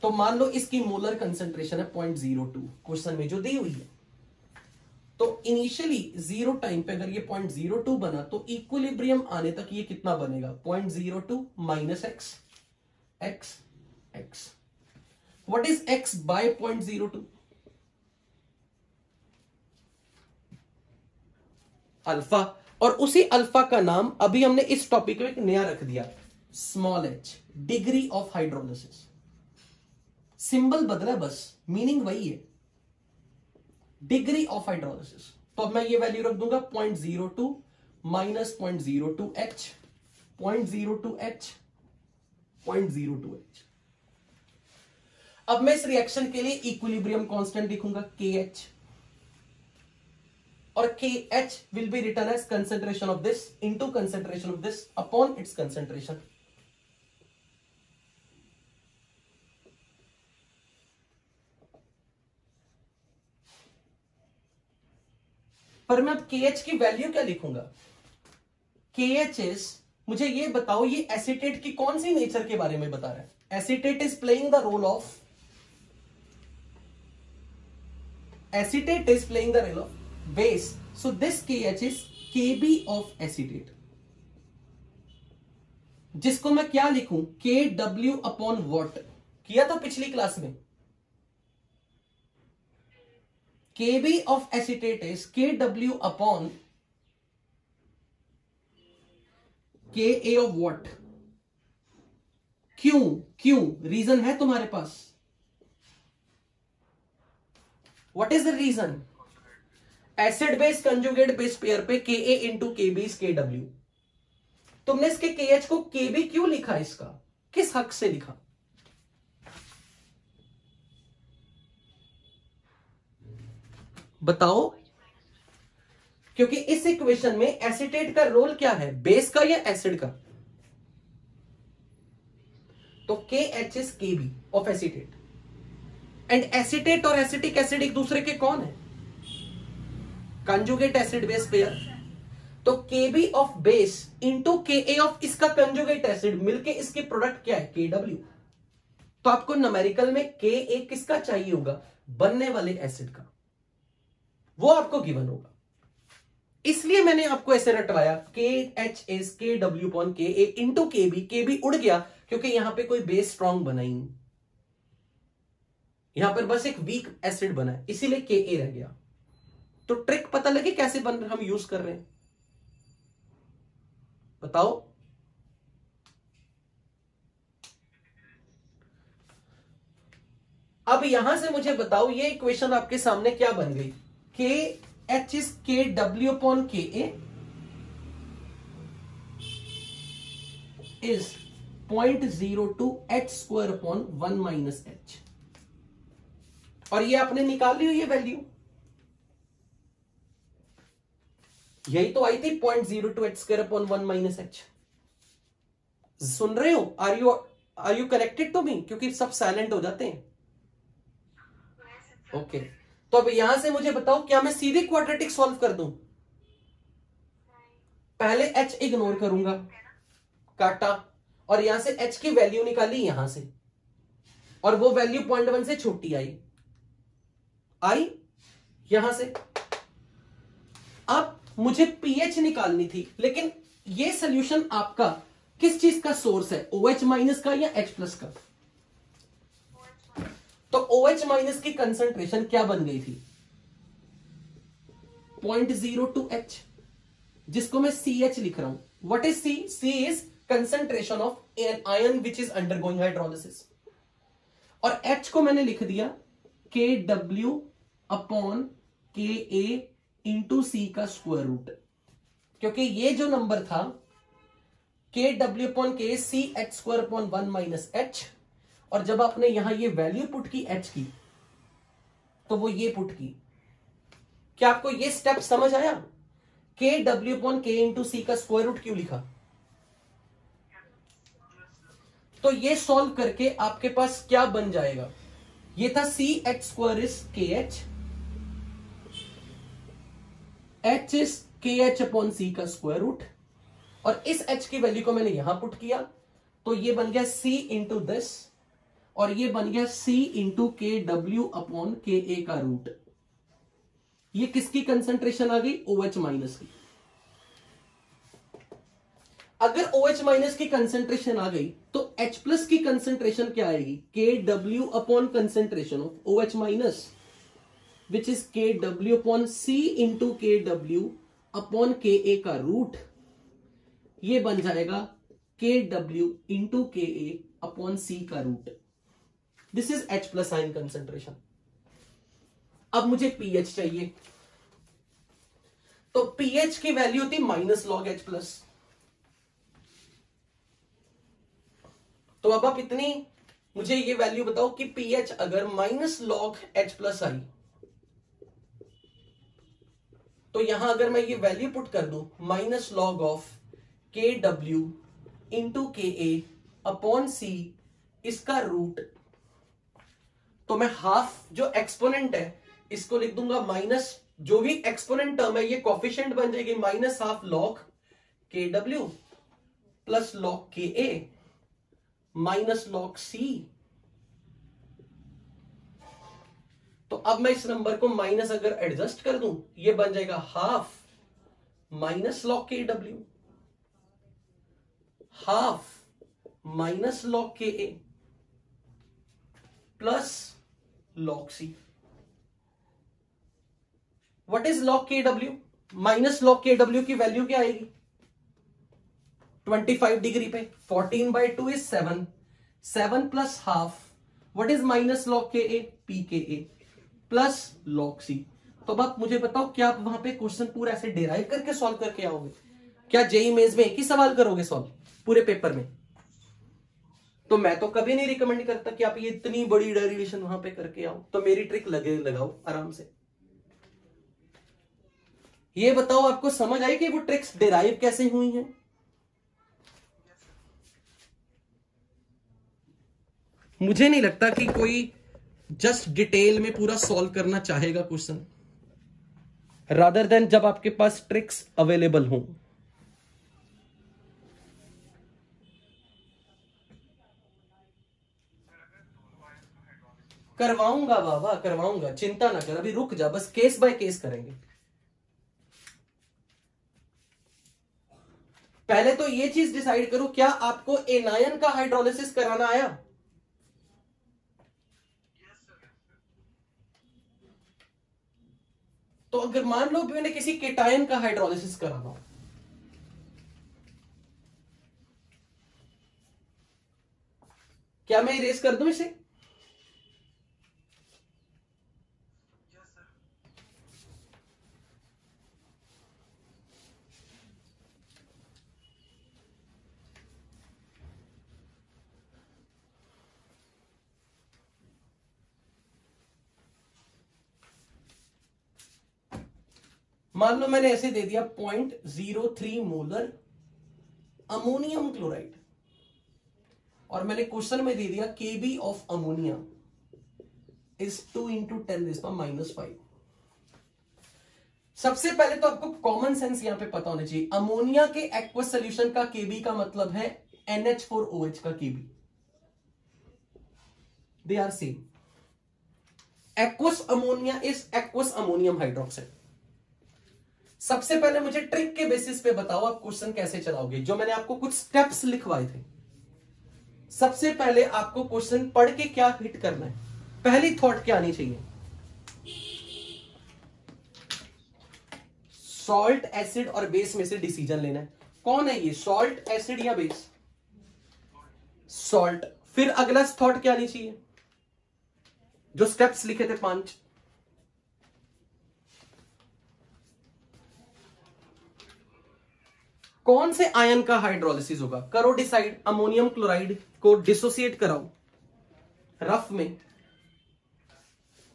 तो मान लो इसकी मोलर कंसेंट्रेशन है 0.02 क्वेश्चन में जो दी हुई है। तो इनिशियली 0 टाइम पे अगर ये 0.02 बना तो इक्विलिब्रियम आने तक ये कितना बनेगा, 0.02 minus x x x. What is x by 0.02, alpha. और उसी अल्फा का नाम अभी हमने इस टॉपिक में एक नया रख दिया, small h, degree of hydrolysis. Symbol बदला बस, मीनिंग वही है, डिग्री ऑफ हाइड्रोलिसिस। तो अब मैं ये वैल्यू रख दूंगा 0.02 माइनस 0.02h 0.02h 0.02h। अब मैं इस रिएक्शन के लिए इक्विलिब्रियम कांस्टेंट लिखूंगा KH, और KH will be written as concentration of this into concentration of this upon its concentration. पर मैं अब KH की वैल्यू क्या लिखूंगा, KH इज, मुझे ये बताओ ये एसीटेट की कौन सी नेचर के बारे में बता रहा है। Acetate is playing the role of, acetate is playing the role of base, so this KH is Kb of acetate, जिसको मैं क्या लिखूं, Kw अपॉन वॉट किया था पिछली क्लास में। Kb of acetate is Kw upon Ka of what। क्यों reason है तुम्हारे पास, What is the reason? Acid base conjugate base pair पे Ka into Kb is Kw। तुमने इसके KH को Kb क्यों लिखा, इसका किस हक से लिखा, बताओ। क्योंकि इस इक्वेशन में एसीटेट का रोल क्या है, बेस का या एसिड का। तो KH is Kb of acetate, and acetate और एसिटिक एसिड एक दूसरे के कौन है, कंजुगेट एसिड बेस पेयर। तो Kb of base into Ka of इसका कंजुगेट एसिड मिलके इसके प्रोडक्ट क्या है, Kw। तो आपको न्यूमेरिकल में Ka किसका चाहिए होगा, बनने वाले एसिड का, वो आपको गिवन होगा। इसलिए मैंने आपको ऐसे रटवाया, KH is Kw upon Ka into Kb। Kb उड़ गया क्योंकि यहां पे कोई बेस स्ट्रॉन्ग बना ही नहीं, यहां पर बस एक वीक एसिड बना है, इसीलिए Ka रह गया। तो ट्रिक पता लगे कैसे बन हम यूज कर रहे हैं, बताओ। अब यहां से मुझे बताओ ये इक्वेशन आपके सामने क्या बन गई, KH is Kw upon Ka is 0.02h²/1 - h। और ये आपने निकाली हुई है वैल्यू, यही तो आई थी 0.02h²/1 - h। सुन रहे हो? Are you connected to me? क्योंकि सब साइलेंट हो जाते हैं। ओके तो अब यहां से मुझे बताओ, क्या मैं सीधे क्वाड्रेटिक सॉल्व कर दूं? पहले h इग्नोर करूंगा, काटा, और यहां से h की वैल्यू निकाली यहां से, और वो वैल्यू 0.1 से छोटी आई यहां से। अब मुझे pH निकालनी थी, लेकिन ये सोल्यूशन आपका किस चीज का सोर्स है, OH माइनस का या H+ का? तो OH माइनस की कंसंट्रेशन क्या बन गई थी? 0.02H, जिसको मैं CH लिख रहा हूं। What is C? C is concentration of an ion which is undergoing hydrolysis, और H को मैंने लिख दिया KW/KA इंटू C का स्क्वायर रूट, क्योंकि ये जो नंबर था KW/K CH²/1 - h, और जब आपने यहां ये वैल्यू पुट की H की, तो वो ये पुट की। क्या आपको ये स्टेप समझ आया? KW/K इंटू C का स्क्वायर रूट क्यों लिखा? तो ये सॉल्व करके आपके पास क्या बन जाएगा? ये था CH² is KH, H is KH/C का स्क्वायर रूट, और इस H की वैल्यू को मैंने यहां पुट किया, तो ये बन गया C इंटू दिस, और ये बन गया C इंटू KW/KA का रूट। ये किसकी कंसंट्रेशन आ गई? OH माइनस की। अगर OH माइनस की कंसंट्रेशन आ गई तो H+ की कंसंट्रेशन क्या आएगी? KW/ concentration of OH minus, which is KW/C into KW/KA का रूट। ये बन जाएगा KW इंटू KA/C का root. This is H+ ion concentration. अब मुझे pH चाहिए, तो pH की वैल्यू होती -log H+। तो अब आप इतनी मुझे ये वैल्यू बताओ कि pH अगर -log H+ आई, तो यहां अगर मैं ये वैल्यू पुट कर दूं -log KW इंटू KA/C इसका रूट, तो मैं हाफ जो एक्सपोनेंट है इसको लिख दूंगा माइनस, जो भी एक्सपोनेंट टर्म है ये कोफिशिएंट बन जाएगी -12 log KW plus log KA minus log C। तो अब मैं इस नंबर को माइनस अगर एडजस्ट कर दूं, ये बन जाएगा half minus log KW, half minus log KA plus log C। What is log KW? Minus log KW की वैल्यू क्या आएगी? 25 डिग्री पे 14/2 is 7, 7 plus half, what is minus log KA? PKA plus log C। तो अब आप मुझे बताओ, क्या आप वहां पे क्वेश्चन पूरा ऐसे डिराइव करके सॉल्व करके आओगे? क्या जेईई मेंस में एक ही सवाल करोगे सॉल्व पूरे पेपर में? तो मैं तो कभी नहीं रिकमेंड करता कि आप ये इतनी बड़ी डेरिवेशन वहां पे करके आओ, तो मेरी ट्रिक लगाओ आराम से। ये बताओ आपको समझ आई कि वो ट्रिक्स डिराइव कैसे हुई हैं? मुझे नहीं लगता कि कोई जस्ट डिटेल में पूरा सॉल्व करना चाहेगा क्वेश्चन, रादर देन जब आपके पास ट्रिक्स अवेलेबल हों। करवाऊंगा बाबा, करवाऊंगा, चिंता ना कर, अभी रुक जा, बस केस बाय केस करेंगे। पहले तो ये चीज डिसाइड करो, क्या आपको एनायन का हाइड्रोलिसिस कराना आया? तो अगर मान लो मैंने किसी केटायन का हाइड्रोलिसिस कराना हो, क्या मैं इरेज कर दूं इसे? मान लो मैंने ऐसे दे दिया 0.03 मोलर अमोनियम क्लोराइड, और मैंने क्वेश्चन में दे दिया केबी ऑफ अमोनिया इज 2 × 10⁻⁵। सबसे पहले तो आपको कॉमन सेंस यहां पे पता होना चाहिए। अमोनिया के एक्वस सोल्यूशन का केबी का मतलब है NH4OH का Kb, they are same. Aqueous ammonia is aqueous ammonium hydroxide. सबसे पहले मुझे ट्रिक के बेसिस पे बताओ आप क्वेश्चन कैसे चलाओगे। जो मैंने आपको कुछ स्टेप्स लिखवाए थे, सबसे पहले आपको क्वेश्चन पढ़ के क्या हिट करना है, पहली थॉट क्या आनी चाहिए? सॉल्ट, एसिड और बेस में से डिसीजन लेना है। कौन है ये, सॉल्ट, एसिड या बेस? सॉल्ट। फिर अगला थॉट क्या आनी चाहिए? जो स्टेप्स लिखे थे 5, कौन से आयन का हाइड्रोलिसिस होगा? करो डिसाइड। अमोनियम क्लोराइड को डिसोसिएट कराओ रफ में,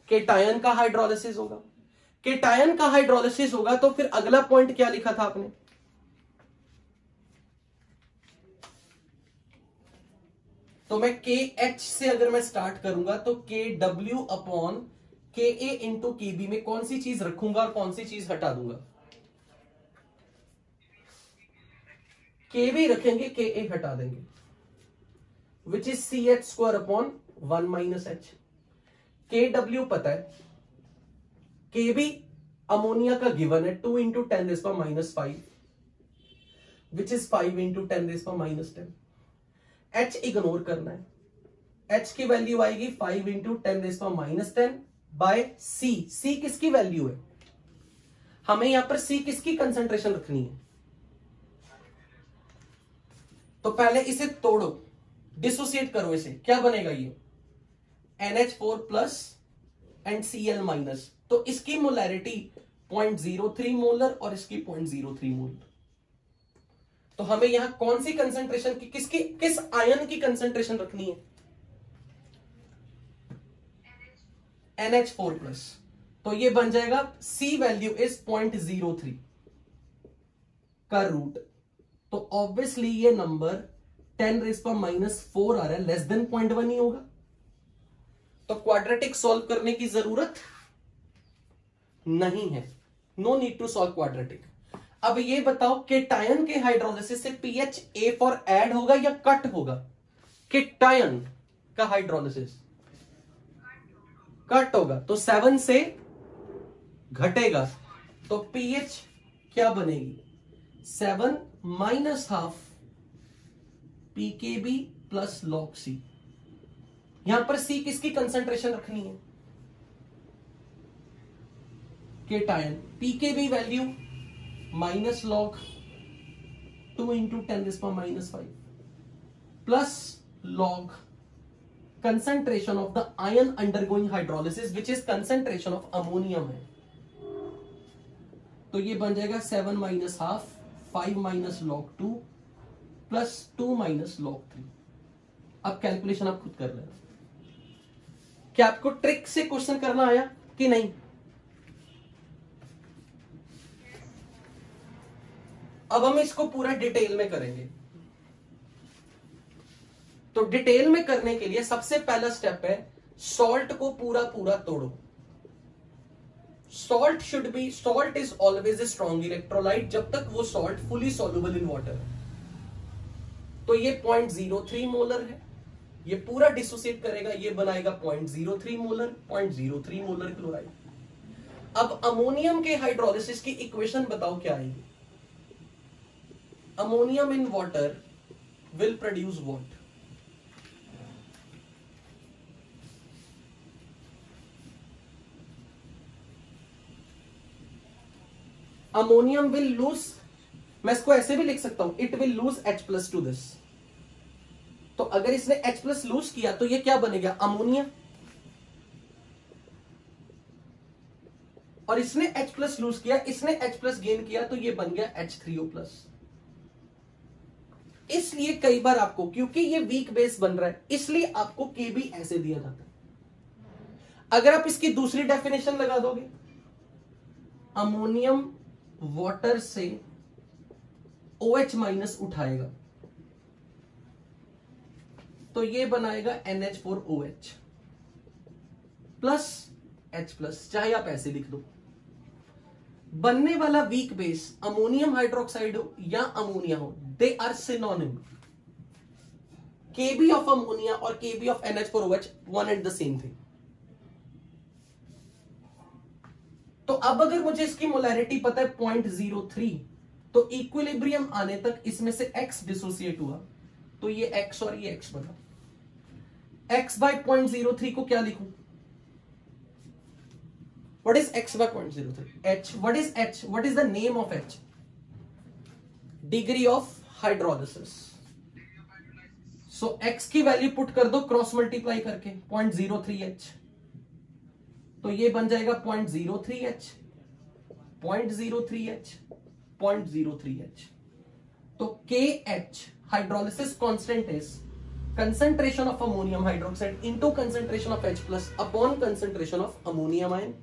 केटायन का हाइड्रोलिसिस होगा। केटायन का हाइड्रोलिसिस होगा तो फिर अगला पॉइंट क्या लिखा था आपने? तो मैं KH से अगर मैं स्टार्ट करूंगा तो KW/KA × KB में कौन सी चीज रखूंगा और कौन सी चीज हटा दूंगा? KB रखेंगे, KA हटा देंगे, which is CH²/1 - H। KW पता है, KB अमोनिया का गिवन है 2 × 10⁻⁵, विच इज 5 × 10⁻⁻10। H इग्नोर करना है, H की वैल्यू आएगी 5 × 10⁻⁻10 बाय C। C किसकी वैल्यू है? हमें यहां पर C किसकी कंसेंट्रेशन रखनी है? तो पहले इसे तोड़ो, डिसोसिएट करो इसे, क्या बनेगा ये? NH4+ and Cl-। तो इसकी मोलैरिटी 0.03 मोलर और इसकी 0.03 मोलर। तो हमें यहां कौन सी कंसेंट्रेशन की, किस आयन की कंसेंट्रेशन रखनी है? NH4+। तो ये बन जाएगा C वैल्यू इज 0.03 का रूट। तो ऑब्वियसली ये नंबर 10⁻⁴ आ रहा है, लेस देन 0.1 ही होगा। तो क्वाड्रेटिक सॉल्व करने की जरूरत नहीं है, no need to solve quadratic. अब ये बताओ केटायन के हाइड्रोलिसिस से pH A फॉर ऐड होगा या कट होगा? केटायन का हाइड्रोलिसिस कट होगा, तो 7 से घटेगा, तो pH क्या बनेगी? 7 -½ pKb + log C। यहां पर C किसकी कंसेंट्रेशन रखनी है? Cation. pKb value -log 2 × 10⁻⁵ plus log concentration of the ion undergoing hydrolysis which is concentration of ammonium है। तो ये बन जाएगा 7 -½ 5 -log 2 प्लस 2 -log 3। अब कैलकुलेशन आप खुद कर लेना। क्या आपको ट्रिक से क्वेश्चन करना आया कि नहीं? अब हम इसको पूरा डिटेल में करेंगे। तो डिटेल में करने के लिए सबसे पहला स्टेप है सॉल्ट को पूरा तोड़ो। Salt is always a strong electrolyte जब तक वो salt fully soluble in water है। तो ये 0.03 मोलर है, ये पूरा डिसोसिएट करेगा, ये बनाएगा 0.03 मोलर, 0.03 मोलर क्लोराइड। अब अमोनियम के हाइड्रोलिसिस की इक्वेशन बताओ क्या आएगी? Ammonium in water will produce what? Ammonium will lose, मैं इसको ऐसे भी लिख सकता हूं, it will lose H+ to this. तो अगर इसने H+ लूज किया तो ये क्या बनेगा? अमोनिया। और इसने H+ लूज किया, इसने H+ गेन किया, तो ये बन गया H3O+। इसलिए कई बार आपको, क्योंकि ये वीक बेस बन रहा है, इसलिए आपको Kb ऐसे दिया जाता है। अगर आप इसकी दूसरी डेफिनेशन लगा दोगे, अमोनियम वाटर से OH माइनस उठाएगा तो ये बनाएगा NH4OH प्लस H प्लस, चाहे आप ऐसे लिख दो। बनने वाला वीक बेस अमोनियम हाइड्रोक्साइड हो या अमोनिया हो, they are synonym. Kb of ammonia और Kb of NH4OH one and the same thing. तो अब अगर मुझे इसकी मोलैरिटी पता है 0.03, तो इक्विलिब्रियम आने तक इसमें से X डिसोसिएट हुआ, तो ये X और ये X बना। X बाय 0.03 को क्या लिखूं? What is X by 0.03? H. What is H? What is the name of H? Degree of hydrolysis. So X की वैल्यू पुट कर दो क्रॉस मल्टीप्लाई करके 0.03H, तो ये बन जाएगा 0.03H, 0.03H, 0.03H। तो KH hydrolysis constant is concentration of ammonium hydroxide into concentration of H plus upon concentration of ammonium ion।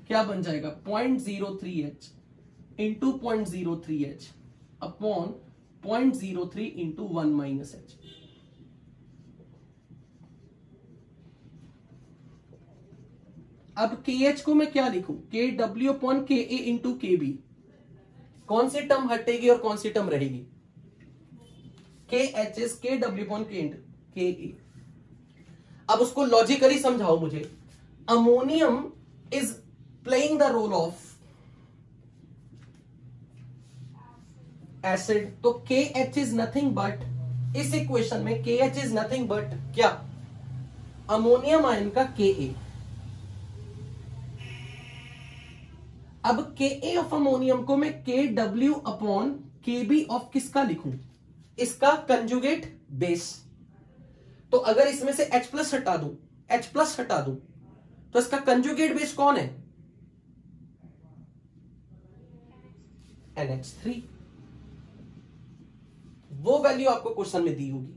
क्या बन जाएगा? 0.03H into 0.03H upon 0.03 into 1 minus H। अब KH को मैं क्या लिखूं? KW upon KA into KB। कौन सी term हटेगी और कौन सी टर्म रहेगी? KH is KW upon KA। अब उसको लॉजिकली समझाओ मुझे। Ammonium is playing the role of acid, तो KH इज नथिंग बट, इस इक्वेशन में KH इज नथिंग बट क्या? अमोनियम आयन का KA। अब KA ऑफ अमोनियम को मैं KW अपॉन KB ऑफ किसका लिखूं? इसका कंजुगेट बेस। तो अगर इसमें से H प्लस हटा दूं, H प्लस हटा दूं, तो इसका कंजुगेट बेस कौन है? NH3। वो वैल्यू आपको क्वेश्चन में दी होगी।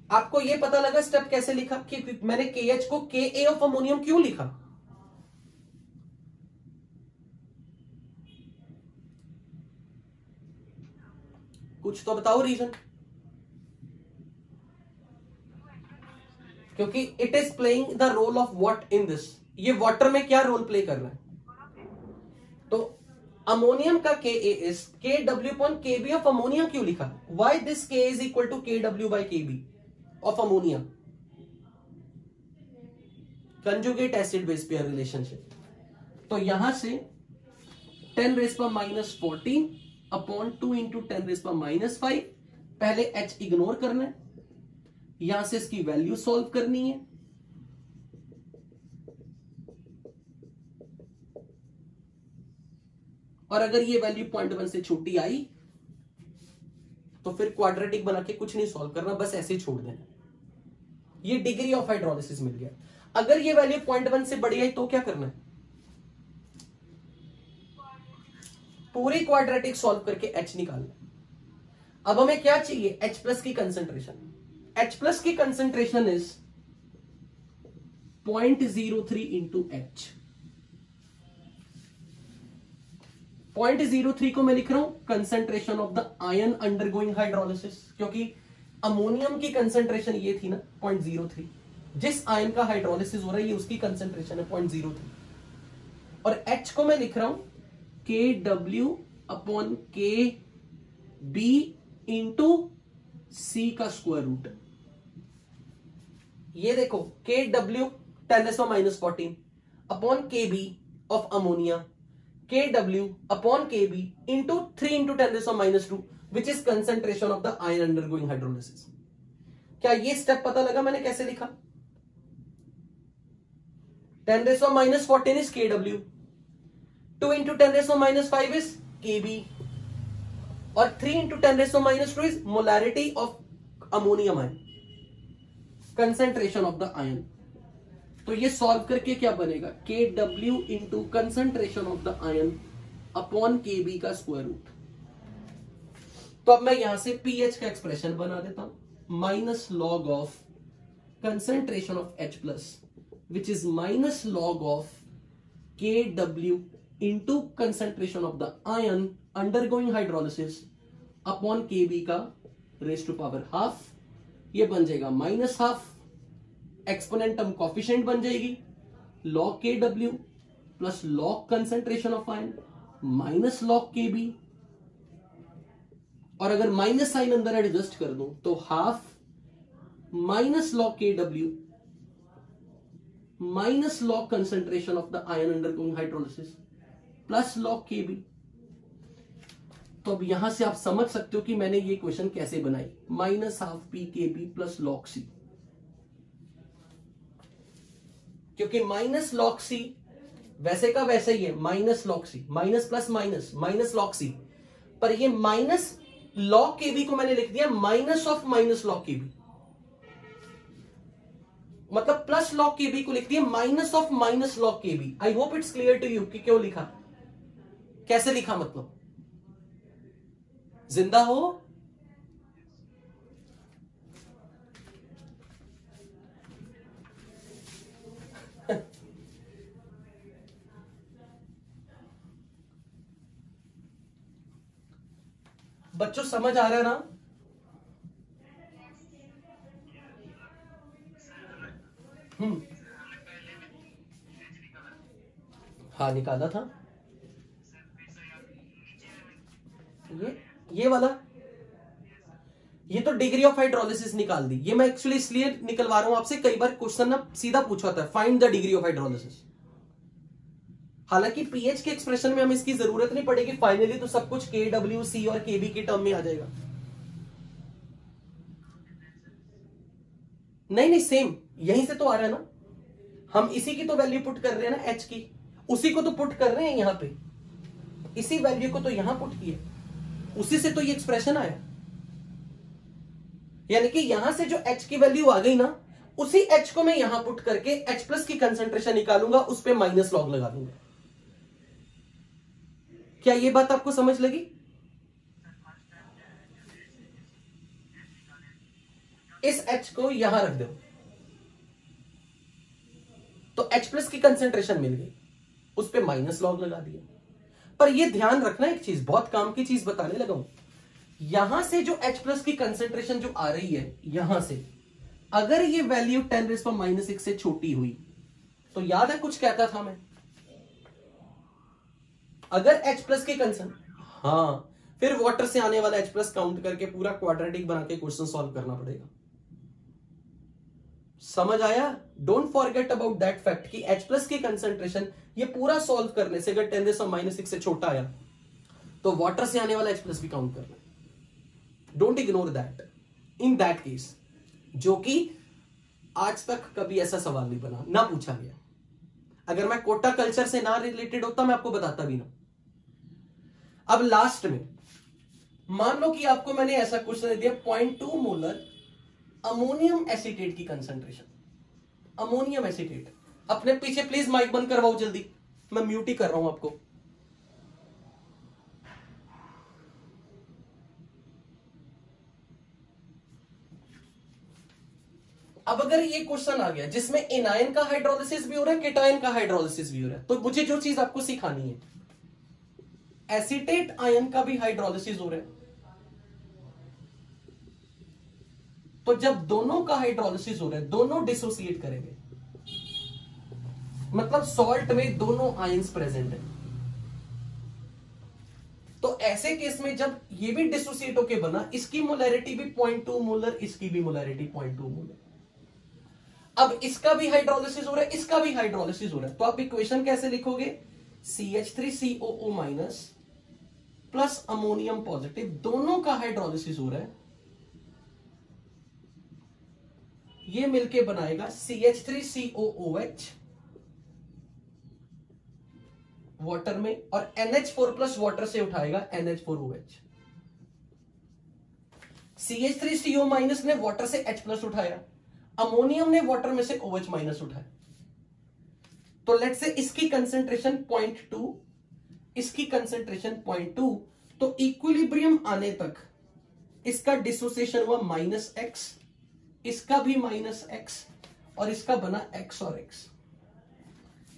आपको यह पता लगा स्टेप कैसे लिखा कि मैंने KH को KA ऑफ अमोनियम क्यों लिखा? कुछ तो बताओ रीजन। क्योंकि it is playing the role of what in this, ये वाटर में क्या रोल प्ले कर रहा है? तो अमोनियम का Ka is KW upon KB of ammonia क्यों लिखा? Why this K is equal to KW by KB of ammonia? Conjugate acid base pair relationship. तो यहां से 10⁻⁻14 अपॉन 2 इंटू 10⁻⁻5, पहले H इग्नोर करना है, यहां से इसकी वैल्यू सॉल्व करनी है। और अगर ये वैल्यू 0.1 से छोटी आई तो फिर क्वाड्रेटिक बना के कुछ नहीं सॉल्व करना, बस ऐसे ही छोड़ देना। ये डिग्री ऑफ हाइड्रोलिसिस मिल गया। अगर ये वैल्यू 0.1 से बड़ी आई तो क्या करना है? पूरी क्वाड्रेटिक सॉल्व करके H निकालना। अब हमें क्या चाहिए? H प्लस की कंसेंट्रेशन। H प्लस की कंसेंट्रेशन इज 0.03 इंटू H। 0.03 को मैं लिख रहा हूं concentration of the ion undergoing hydrolysis, क्योंकि अमोनियम की कंसेंट्रेशन ये थी ना 0.03। जिस आयन का हाइड्रोलिसिस हो रहा है ये उसकी कंसेंट्रेशन है 0.03। और H को मैं लिख रहा हूं KW upon KB into C का स्क्वायर रूट। ये देखो KW 10⁻⁻14 upon KB of ammonia, KW upon KB into 3 into 10⁻⁻2 which is concentration of the ion undergoing hydrolysis. क्या ये स्टेप पता लगा मैंने कैसे लिखा? 10⁻⁻14 is KW, 2 into 10⁻⁻5 is KB, और 3 into 10⁻⁻2 is molarity of ammonium ion, concentration of the ion. तो ये सॉल्व करके क्या बनेगा? KW into concentration of the ion upon KB का स्क्वायर रूट। तो अब मैं यहां से pH का एक्सप्रेशन बना देता हूं, minus log of concentration of H plus which is minus log of KW into concentration of the ion undergoing hydrolysis upon Kb का रेज टू पावर हाफ, ये बन जाएगा minus half, exponent term coefficient बन जाएगी log Kw plus log concentration of ion minus log Kb, और अगर minus sign अंदर adjust कर दूं तो half minus log Kw minus log concentration of the ion undergoing hydrolysis plus log Kb। तो अब यहां से आप समझ सकते हो कि मैंने ये क्वेश्चन कैसे बनाई, minus half P Kb plus log C, क्योंकि माइनस log C वैसे का वैसे ही है, minus log C, minus plus minus minus log C, पर ये माइनस log Kb को मैंने लिख दिया minus of minus log Kb, मतलब प्लस log Kb को लिख दिया minus of minus log Kb। I hope it's clear to you कि क्यों लिखा, कैसे लिखा, मतलब जिंदा हो? बच्चों समझ आ रहा है ना? हाँ निकाला था ये वाला, ये तो डिग्री ऑफ हाइड्रोलिसिस निकाल दी। ये मैं एक्चुअली इसलिए निकलवा रहा हूं आपसे, कई बार क्वेश्चन ना सीधा पूछा था find the degree of hydrolysis. हालांकि पीएच के एक्सप्रेशन में हमें इसकी जरूरत नहीं पड़ेगी, फाइनली तो सब कुछ KWC और KB के टर्म में आ जाएगा। नहीं सेम यहीं से तो आ रहा है ना, हम इसी की तो वैल्यू पुट कर रहे हैं ना, H की, उसी को तो पुट कर रहे हैं यहां पे, इसी वैल्यू को तो यहां पुट किया, उसी से तो ये एक्सप्रेशन आया। यानी कि यहां से जो H की वैल्यू आ गई ना, उसी H को मैं यहां पुट करके H प्लस की कंसेंट्रेशन निकालूंगा, उस पे माइनस लॉग लगा दूंगा। क्या ये बात आपको समझ लगी? इस H को यहां रख दो तो H प्लस की कंसेंट्रेशन मिल गई, उस पे माइनस लॉग लगा दिया। पर ये ध्यान रखना एक चीज, बहुत काम की चीज बताने लगा हूं, यहां से जो H प्लस की कंसेंट्रेशन जो आ रही है यहां से, अगर ये वैल्यू 10⁻⁻⁶ से छोटी हुई तो याद है कुछ कहता था मैं, अगर H प्लस की कंसेंट्रेशन, हाँ फिर वाटर से आने वाला H प्लस काउंट करके पूरा क्वाड्रेटिक बना के क्वेश्चन सॉल्व करना पड़ेगा। समझ आया? Don't forget about that fact कि H प्लस की कंसेंट्रेशन ये पूरा सॉल्व करने से अगर 10⁻⁻⁶ से छोटा आया तो वाटर से आने वाला H प्लस भी काउंट करना, don't ignore that in that case, जो कि आज तक कभी ऐसा सवाल नहीं बना, ना पूछा गया। अगर मैं कोटा कल्चर से ना रिलेटेड होता मैं आपको बताता भी ना। अब लास्ट में मान लो कि आपको मैंने ऐसा क्वेश्चन दे दिया 0.2 मोलर अमोनियम एसीटेट की कंसेंट्रेशन, अमोनियम एसीटेट, अपने पीछे प्लीज माइक बंद करवाओ जल्दी, मैं म्यूट ही कर रहा हूं आपको। अब अगर ये क्वेश्चन आ गया जिसमें एनायन का हाइड्रोलिसिस भी हो रहा है, केटायन का हाइड्रोलिसिस भी हो रहा है, तो मुझे जो चीज आपको सिखानी है, एसीटेट आयन का भी हाइड्रोलिसिस हो रहा है, तो जब दोनों का हाइड्रोलिसिस हो रहा है दोनों डिसोसिएट करेंगे, मतलब सॉल्ट में दोनों आयंस प्रेजेंट है, तो ऐसे केस में जब ये भी डिसोसिएट होके बना, इसकी मोलैरिटी भी 0.2 मोलर, इसकी भी मोलैरिटी 0.2 मोलर। अब इसका भी हाइड्रोलिसिस हो रहा है, इसका भी हाइड्रोलिसिस हो रहा है, तो आप इक्वेशन कैसे लिखोगे? CH3COO minus plus ammonium positive, दोनों का हाइड्रोलिसिस हो रहा है, ये मिलके बनाएगा CH3COOH वाटर में, और NH4 प्लस वाटर से उठाएगा NH4OH। CH3CO माइनस ने वाटर से H प्लस उठाया, अमोनियम ने वाटर में से OH माइनस उठाया, तो लेट्स से इसकी कंसेंट्रेशन 0.2, इसकी कंसेंट्रेशन 0.2, तो इक्विलिब्रियम आने तक इसका डिसोसिएशन हुआ -x, इसका भी -x, और इसका बना x और x।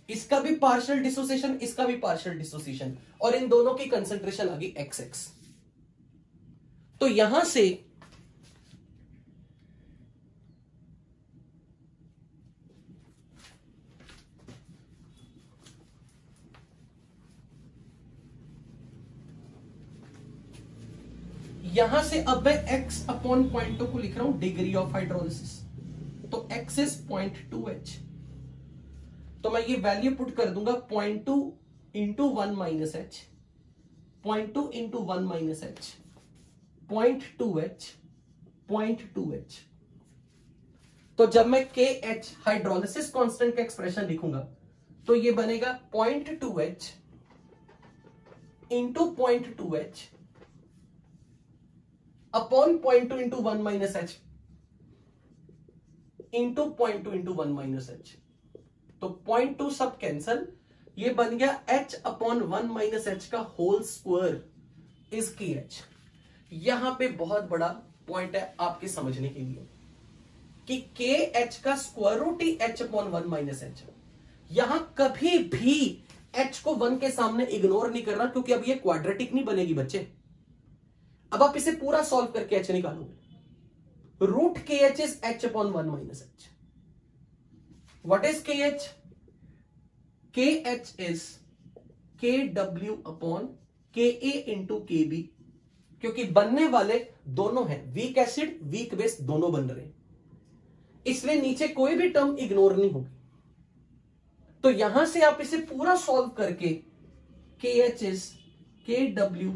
इसका भी पार्शियल डिसोसिएशन, इसका भी पार्शियल डिसोसिएशन, और इन दोनों की कंसेंट्रेशन आ गई XX। तो यहां से अब मैं x अपॉन 0.2 को लिख रहा हूं डिग्री ऑफ हाइड्रोलिसिस, तो x इज 0.2h। तो मैं ये वैल्यू पुट कर दूंगा 0.2 into 1 minus h, 0.2 into 1 minus h, 0.2h, 0.2h। तो जब मैं KH हाइड्रोलिसिस कांस्टेंट का एक्सप्रेशन लिखूंगा तो ये बनेगा 0.2h into 0.2h upon 0.2 into 1 minus h into 0.2 into 1 minus h। तो 0.2 सब कैंसल, ये बन गया h अपॉन 1 माइनस h का होल स्क्वायर इज KH। यहां पे बहुत बड़ा पॉइंट है आपके समझने के लिए कि KH का स्क्वायर रूट ही h अपॉन 1 माइनस h। यहां कभी भी h को 1 के सामने इग्नोर नहीं करना, क्योंकि अब ये क्वाड्रेटिक नहीं बनेगी बच्चे। अब आप इसे पूरा सॉल्व करके h निकालोगे। Root KH is h upon 1 minus h। What is KH? KH is KW upon KA into KB, क्योंकि बनने वाले दोनों हैं, वीक एसिड वीक बेस दोनों बन रहे हैं, इसलिए नीचे कोई भी टर्म इग्नोर नहीं होगी। तो यहां से आप इसे पूरा सॉल्व करके KH is KW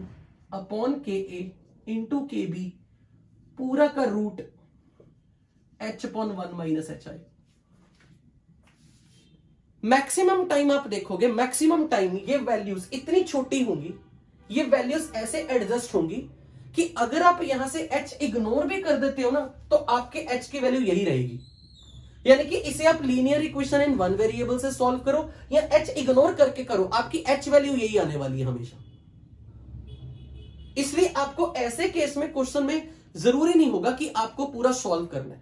upon KA into KB पूरा का root h upon 1 minus h आए। मैक्सिमम टाइम आप देखोगे, मैक्सिमम टाइम ये वैल्यूज इतनी छोटी होंगी, ये वैल्यूज ऐसे एडजस्ट होंगी कि अगर आप यहां से h इग्नोर भी कर देते हो ना तो आपके h की वैल्यू यही रहेगी। यानी कि इसे आप linear equation in one variable से सॉल्व करो या h इग्नोर करके करो, आपकी h वैल्यू यही आने वाली है हमेशा। इसलिए आपको ऐसे केस में क्वेश्चन में जरूरी नहीं होगा कि आपको पूरा सॉल्व करना है,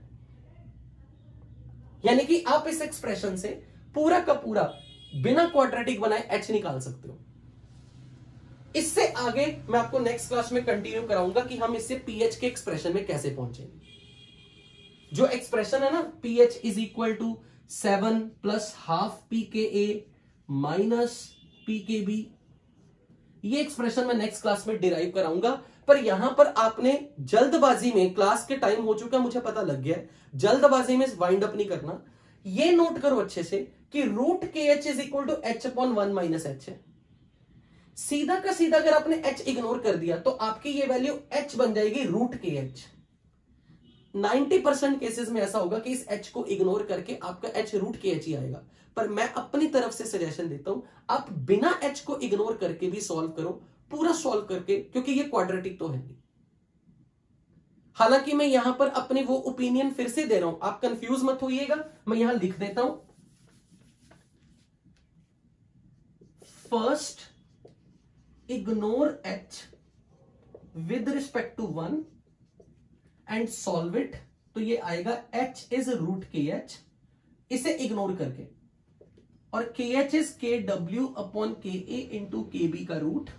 यानी कि आप इस एक्सप्रेशन से पूरा का पूरा बिना क्वाड्रेटिक बनाए h निकाल सकते हो। इससे आगे मैं आपको नेक्स्ट क्लास में कंटिन्यू कराऊंगा कि हम इससे pH के एक्सप्रेशन में कैसे पहुंचेंगे। जो एक्सप्रेशन है ना pH is equal to 7 plus half pKa minus pKb, ये एक्सप्रेशन मैं नेक्स्ट क्लास में डिराइव कराऊंगा। पर यहां पर आपने जल्दबाजी में, क्लास के टाइम हो चुका मुझे पता लग गया है, जल्दबाजी में वाइंड अप नहीं करना। ये नोट करो अच्छे से कि root KH is equal to h upon 1 minus h है। सीधा का सीधा अगर आपने h इग्नोर कर दिया तो आपकी ये वैल्यू h बन जाएगी रूट KH। 90% केसेस में ऐसा होगा कि इस h को इग्नोर करके आपका h रूट KH ही आएगा। पर मैं अपनी तरफ से सजेशन देता हूं आप बिना h को इग्नोर करके भी सॉल्व करो, पूरा सॉल्व करके, क्योंकि ये क्वाड्रेटिक तो है नहीं। हालांकि मैं यहां पर अपनी वो ओपिनियन फिर से दे रहा हूं, आप कंफ्यूज मत होइएगा, मैं यहां लिख देता हूं। First ignore h with respect to 1 and solve it, तो ये आएगा h इज रूट KH इसे इग्नोर करके, और KH is KW upon KA into KB का रूट।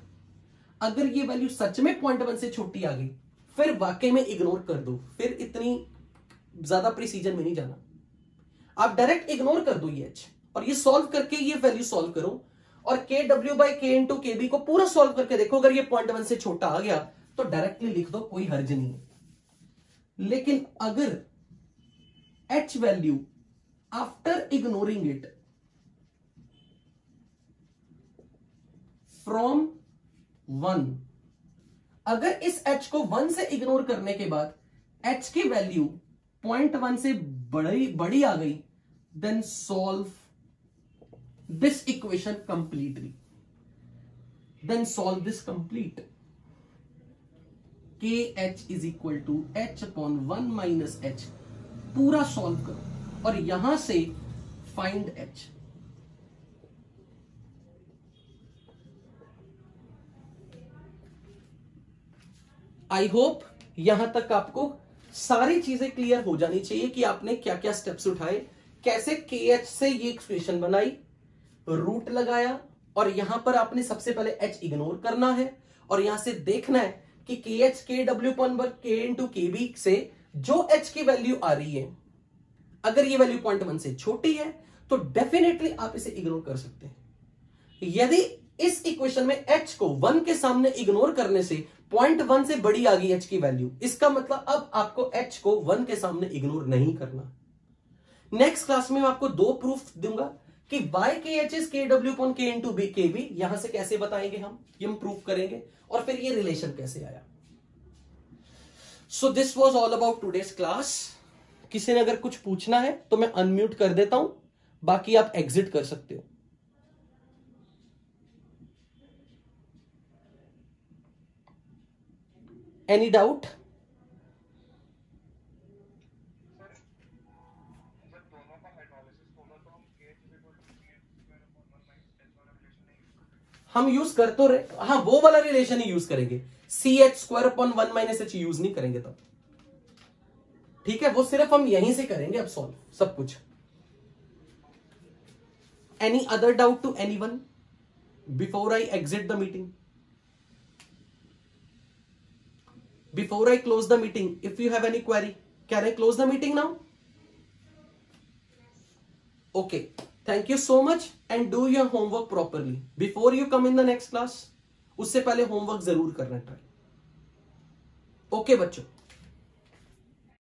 अगर ये वैल्यू सच में 0.1 से छोटी आ गई फिर वाकई में इग्नोर कर दो, फिर इतनी ज्यादा प्रिसीजन में नहीं जाना, आप डायरेक्ट इग्नोर कर दो ये h और ये सॉल्व करके ये वैल्यू सॉल्व करो, और KW by K into KB को पूरा सॉल्व करके देखो। अगर ये 0.1 से छोटा आ गया तो डायरेक्टली लिख दो, कोई हर्ज नहीं है। लेकिन अगर h value after ignoring it from 1, अगर इस h को 1 से इग्नोर करने के बाद h की वैल्यू 0.1 से बड़ी आ गई, then solve this equation completely, then solve this complete. KH is equal to h upon 1 minus h, पूरा सॉल्व करो और यहां से फाइंड h। आई होप यहां तक आपको सारी चीजें क्लियर हो जानी चाहिए कि आपने क्या क्या स्टेप्स उठाए, कैसे KH से ये इक्वेशन बनाई, रूट लगाया और यहां पर आपने सबसे पहले h इग्नोर करना है और यहां से देखना है कि KH K इंटू KB से जो h की वैल्यू आ रही है, अगर ये वैल्यू 0.1 से छोटी है तो डेफिनेटली आप इसे इग्नोर कर सकते हैं। यदि इस इक्वेशन में h को 1 के सामने इग्नोर करने से 0.1 से बड़ी आ गई h की वैल्यू, इसका मतलब अब आपको h को 1 के सामने इग्नोर नहीं करना। नेक्स्ट क्लास में मैं आपको दो प्रूफ दूंगा कि y के H is KW upon K into KB, यहां से कैसे बताएंगे हम प्रूफ करेंगे और फिर ये रिलेशन कैसे आया। So this was all about today's class. किसी ने अगर कुछ पूछना है तो मैं अनम्यूट कर देता हूं, बाकी आप एग्जिट कर सकते हो। Any doubt? हम यूज कर तो रहे, हाँ वो वाला रिलेशन ही यूज करेंगे, CH² upon 1 minus h use नहीं करेंगे तब, ठीक है? वो सिर्फ हम यहीं से करेंगे अब सॉल्व सब कुछ। Any other doubt to anyone before I exit the meeting? Before I close the meeting, if you have any query, can I close the meeting now? Okay. Thank you so much and do your homework properly before you come in the next class. उससे पहले homework जरूर करना try. Okay बच्चों।